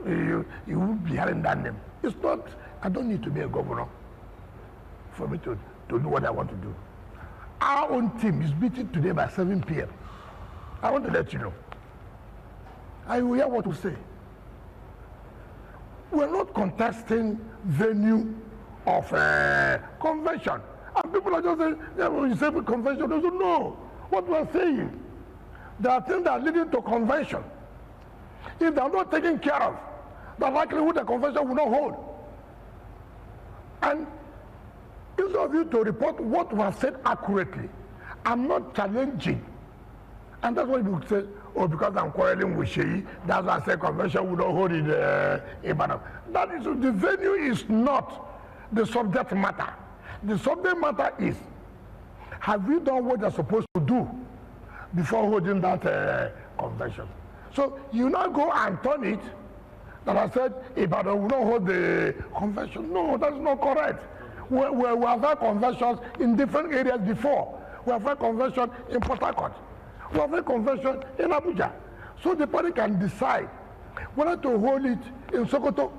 you will be hearing that name. It's not, I don't need to be a governor for me to do what I want to do. Our own team is meeting today by 7 p.m. I want to let you know. I will hear what you say. We're not contesting venue of a convention. And people are just saying, yeah, when you say convention, they don't know what we're saying. There are things that are leading to convention. If they are not taken care of, the likelihood the convention will not hold. And instead of you to report what was said accurately, I'm not challenging. And that's why people say, oh, because I'm quarreling with Sheyi, that's why I say convention will not hold in Ibadan. That is, the venue is not the subject matter. The subject matter is, have you done what you're supposed to do before holding that convention? So you now go and turn it, that I said, Ibadan will not hold the convention. No, that's not correct. We have had conventions in different areas before. We have had convention in Port Harcourt. We have a convention in Abuja. So the party can decide whether to hold it in Sokoto,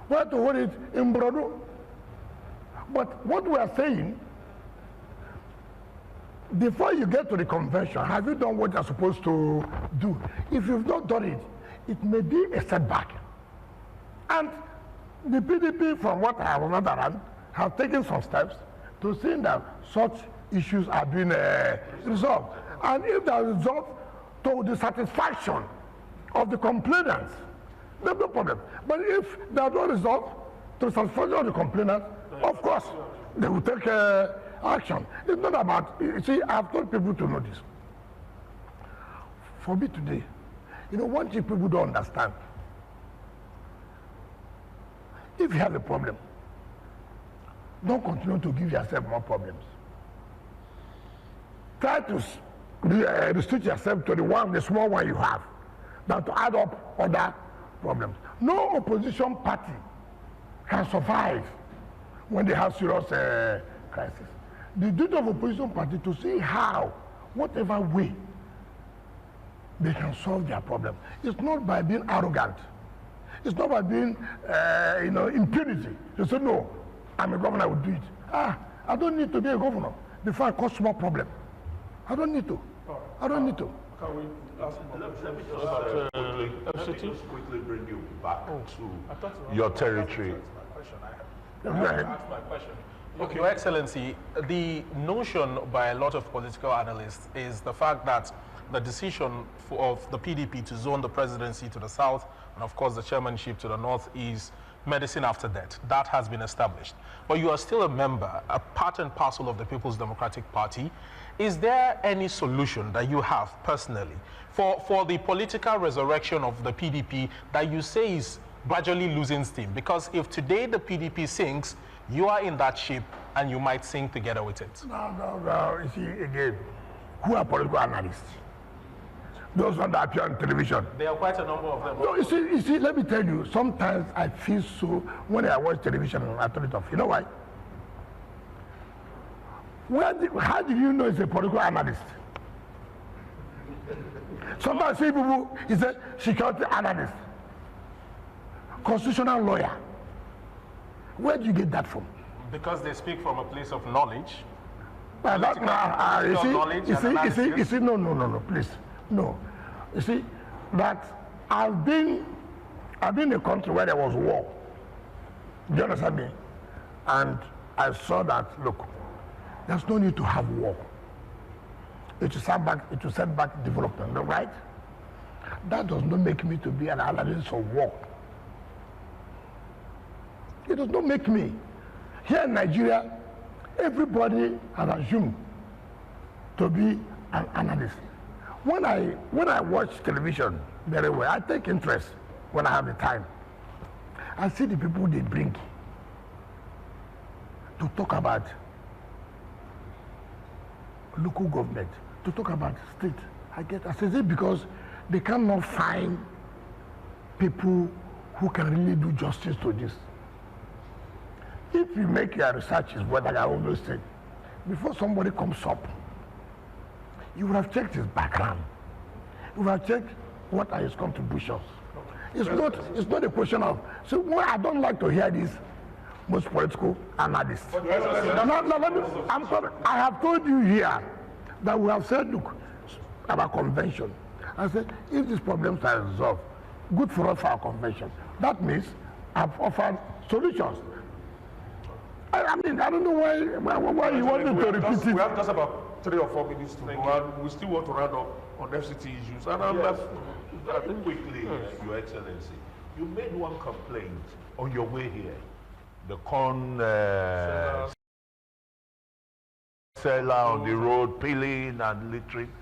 whether to hold it in Brodo. But what we are saying, before you get to the convention, have you done what you're supposed to do? If you've not done it, it may be a setback. And the PDP, from what I have understood, have taken some steps to see that such issues are being resolved. And if they are resolved to the satisfaction of the complainants, there's no problem. But if they are not resolved to the satisfaction of the complainants, of course, they will take action. It's not about, you see, I've told people to know this. For me today, you know, one thing people don't understand, if you have a problem, don't continue to give yourself more problems. Try to restrict yourself to the small one you have, than to add up other problems. No opposition party can survive when they have serious crisis. The duty of opposition party to see how, whatever way, they can solve their problem. It's not by being arrogant. It's not by being, impunity. You say, no, I'm a governor, I will do it. I don't need to be a governor before I cause small problem. I don't need to. I don't need to. Can we let me just quickly bring you back to your territory. Okay, Your Excellency, the notion by a lot of political analysts is the fact that the decision of the PDP to zone the presidency to the south and, of course, the chairmanship to the north is medicine after death. That has been established. But you are still a member, a part and parcel of the People's Democratic Party. Is there any solution that you have personally for the political resurrection of the PDP that you say is gradually losing steam? Because if today the PDP sinks, you are in that ship and you might sink together with it. No. You see, again, who are political analysts? those ones that appear on television. There are quite a number of them. No, you see, let me tell you, sometimes I feel so, when I watch television, I turn it off. You know why? How do you know it's a political analyst? Sometimes I see people, it's a security analyst, constitutional lawyer. Where do you get that from? Because they speak from a place of knowledge. You see, no, please, no. You see, that I've been in a country where there was war. Do you understand me? And I saw that, look, there's no need to have war. It will set back development, right? That does not make me to be an analyst of war. It does not make me. Here in Nigeria, everybody has assumed to be an analyst. When I watch television very well, I take interest when I have the time. I see the people they bring to talk about local government, to talk about state. I say it because they cannot find people who can really do justice to this. If you make your researches, what I always say, before somebody comes up, you would have checked his background. You would have checked what are his contributions. It's not a question of, so well, I don't like to hear this most political analysts. I'm sorry, I have told you here that we have said, look, about convention. I said, if these problems are resolved, good for us for our convention. That means I've offered solutions. I mean, I don't know why you want me to repeat it. We have just about 3 or 4 minutes to go, and we still want to round up on FCT issues. And I think quickly, Your Excellency, you made one complaint on your way here. The seller on the road, peeling and littering.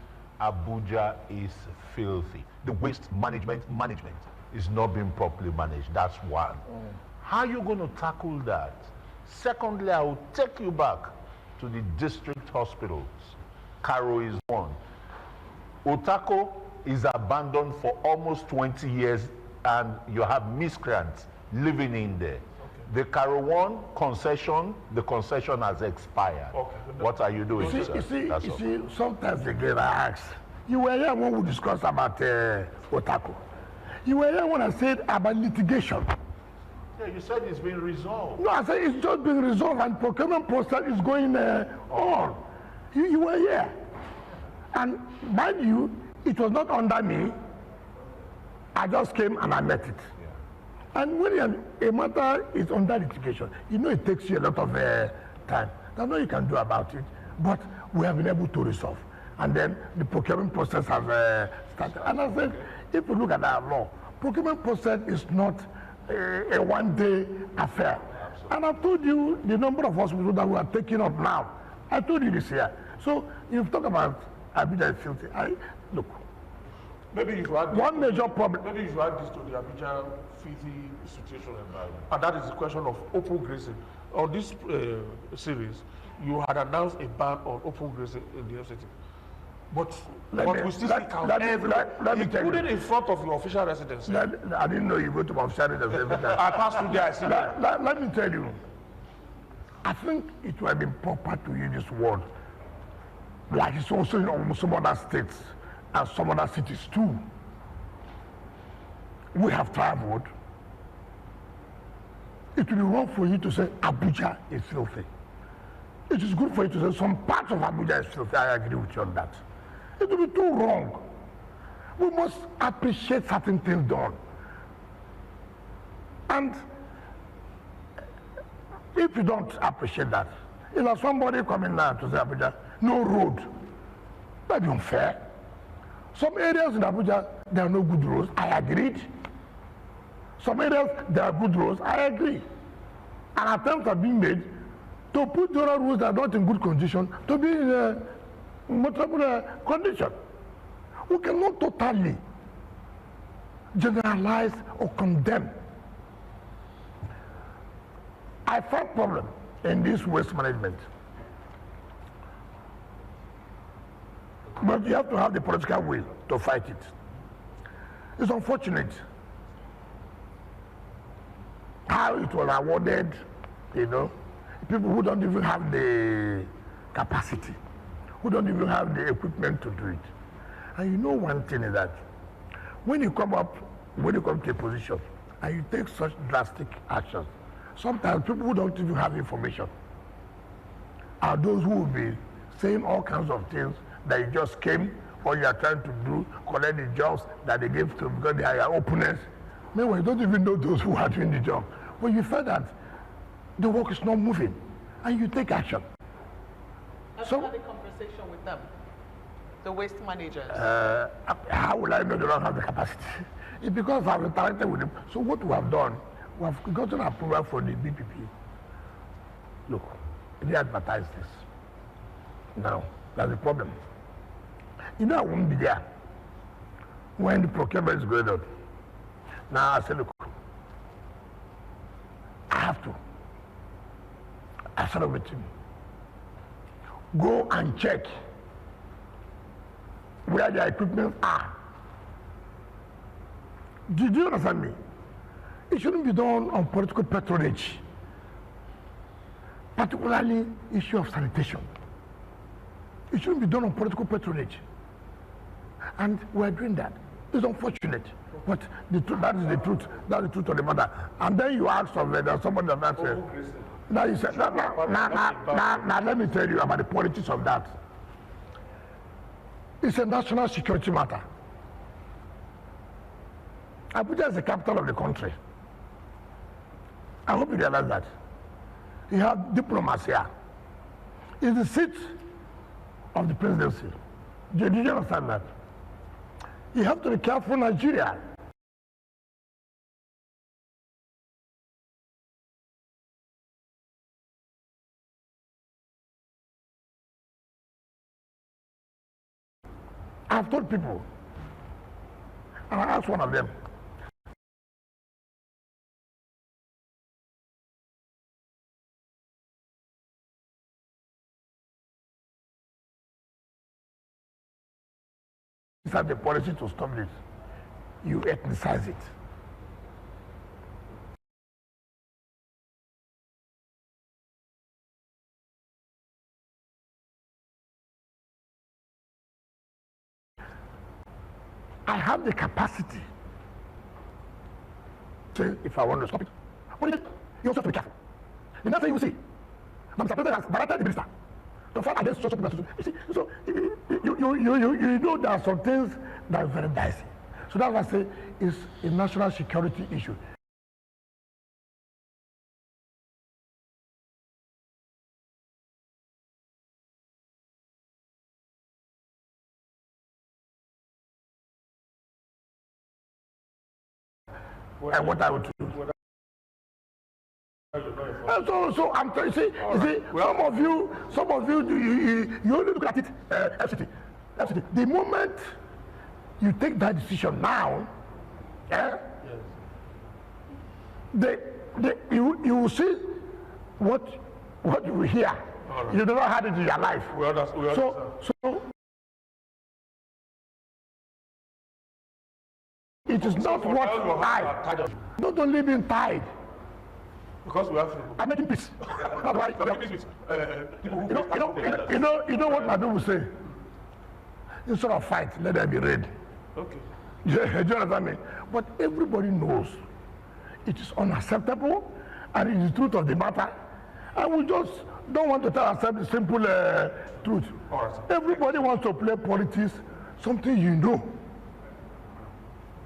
Abuja is filthy. The waste management is not being properly managed. That's one. How are you going to tackle that? Secondly, I will take you back to the district hospitals. Caro is one. Otako is abandoned for almost 20 years, and you have miscreants living in there. The Caro 1 concession, the concession has expired. What are you doing, you see, sometimes again I ask, you were here when we discussed about Otako. You were here when I said about litigation. Yeah, you said it's been resolved. No, I said it's just been resolved and procurement process is going on. You were here. And mind you, it was not under me. I just came and I met it. Yeah. And when a matter is under litigation, you know it takes you a lot of time. There's nothing you can do about it. But we have been able to resolve. And then the procurement process has started. And I said, if you look at our law, procurement process is not a one-day affair. Absolutely. And I've told you the number of hospitals that we are taking up now. I told you this year. So you've talked about Abuja is filthy. Look. Maybe you should add one major problem. Maybe you should add this to the Abuja filthy situation environment. And that is the question of open grazing. On this series, you had announced a ban on open grazing in the FCT. But we still see cows everywhere, including in front of your official residence. I didn't know you go to my official residence every time. I passed through there, I see that. Let me tell you, I think it would have been proper to use this word, like it's also in some other states and some other cities too. We have traveled. It will be wrong for you to say Abuja is filthy. It is good for you to say some parts of Abuja is filthy. I agree with you on that. It will be too wrong. We must appreciate certain things done. And if you don't appreciate that, you know, somebody coming now to say Abuja, no road, that'd be unfair. Some areas in Abuja, there are no good roads. I agreed. Some areas, there are good roads. I agree. And attempts are being made to put the other roads that are not in good condition to be in a multiple condition. We cannot totally generalize or condemn. I found problem in this waste management. But you have to have the political will to fight it. It's unfortunate how it was awarded, you know, people who don't even have the capacity, who don't even have the equipment to do it. And you know one thing is that when you come to a position and you take such drastic actions, sometimes people who don't even have information are those who will be saying all kinds of things that you just came or you are trying to do, collect the jobs that they gave to because they are your opponents. Meanwhile, you don't even know those who are doing the job. But you feel that the work is not moving and you take action. Have you had a conversation with them, the waste managers? How will I know they don't have the capacity? It's because I've interacted with them. So what we have done, we have gotten approval for the BPP. Look, they advertise this. Now, that's the problem. You know I won't be there when the procurement is going on. Now I say, look, I have to. I said over to him, go and check where the equipment are. Did you understand me? It shouldn't be done on political patronage, particularly issue of sanitation. It shouldn't be done on political patronage. And we're doing that. It's unfortunate, but that is the truth. That's the truth of the matter. And then you ask of somebody that said, now you said, now let me tell you about the politics of that. It's a national security matter. Abuja is the capital of the country. I hope you realize that. You have diplomacy here. It's the seat of the presidency. Did you understand that? You have to be careful, Nigeria. I've told people, and I asked one of them, have the policy to stop this. You ethnicize it. I have the capacity to, if I want to stop it. But you also have to be careful. The next thing you see, Mr. President has barrated the minister to fight against social people. You see, so you know there are some things that are very dicey. So that's why I say it's a national security issue. And what I would do. So I'm trying to say, some of you only look at it, FCT. The moment you take that decision now, you will see what you will hear. Right. You never had it in your life. So it is not what I, not only being tied. Because we have to. I'm making peace. That's why. You know what my people say? Instead of fight, let there be rain. Okay. Do you understand me? But everybody knows it is unacceptable and it is the truth of the matter. And we just don't want to tell ourselves the simple truth. Right. Everybody wants to play politics, something you know.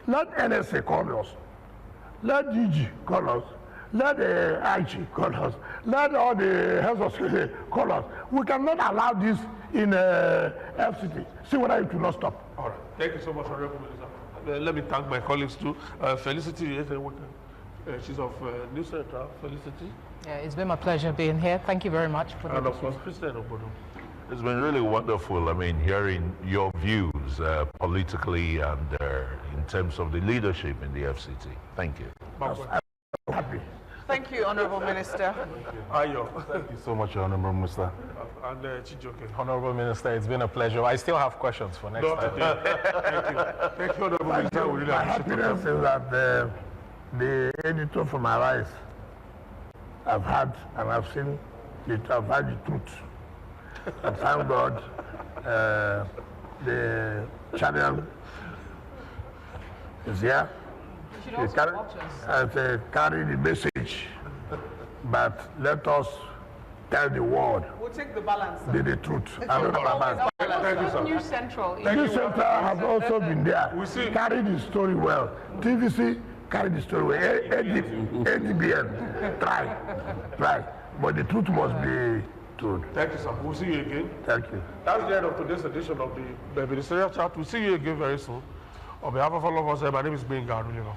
Let NSA call us. Let DG call us. Let the IG call us. Let all the health of security call us. We cannot allow this in FCT. See whether it will not stop. All right. Thank you so much, Honorable Minister. Let me thank my colleagues too. Felicity, she's of New Central. Felicity. Yeah, it's been my pleasure being here. Thank you very much for the And of course, Christian Obodo. It's been really wonderful. I mean, hearing your views politically and in terms of the leadership in the FCT. Thank you. I'm happy. Thank you, Honorable Minister. Ayo. Thank you so much, Honorable Minister. and Chijoke. Honorable Minister, it's been a pleasure. I still have questions for next time. Thank you. Thank you, Honorable Minister. We really My appreciate happiness is that the editor from Arise, I've had and I've seen it, I've had the truth. And thank God the channel is here. You should also watch us. Carry the message, but let us tell the world We'll take the balance. the truth. I don't know about Thank you, sir. News Central. News Central has also been there. We see. Carry the story well. TVC, carry the story well. ADBN, try. But the truth must be told. Thank you, sir. We'll see you again. Thank you. That's the end of today's edition of the Ministerial Chat. We'll see you again very soon. On behalf of all of us, my name is Ben Garulino.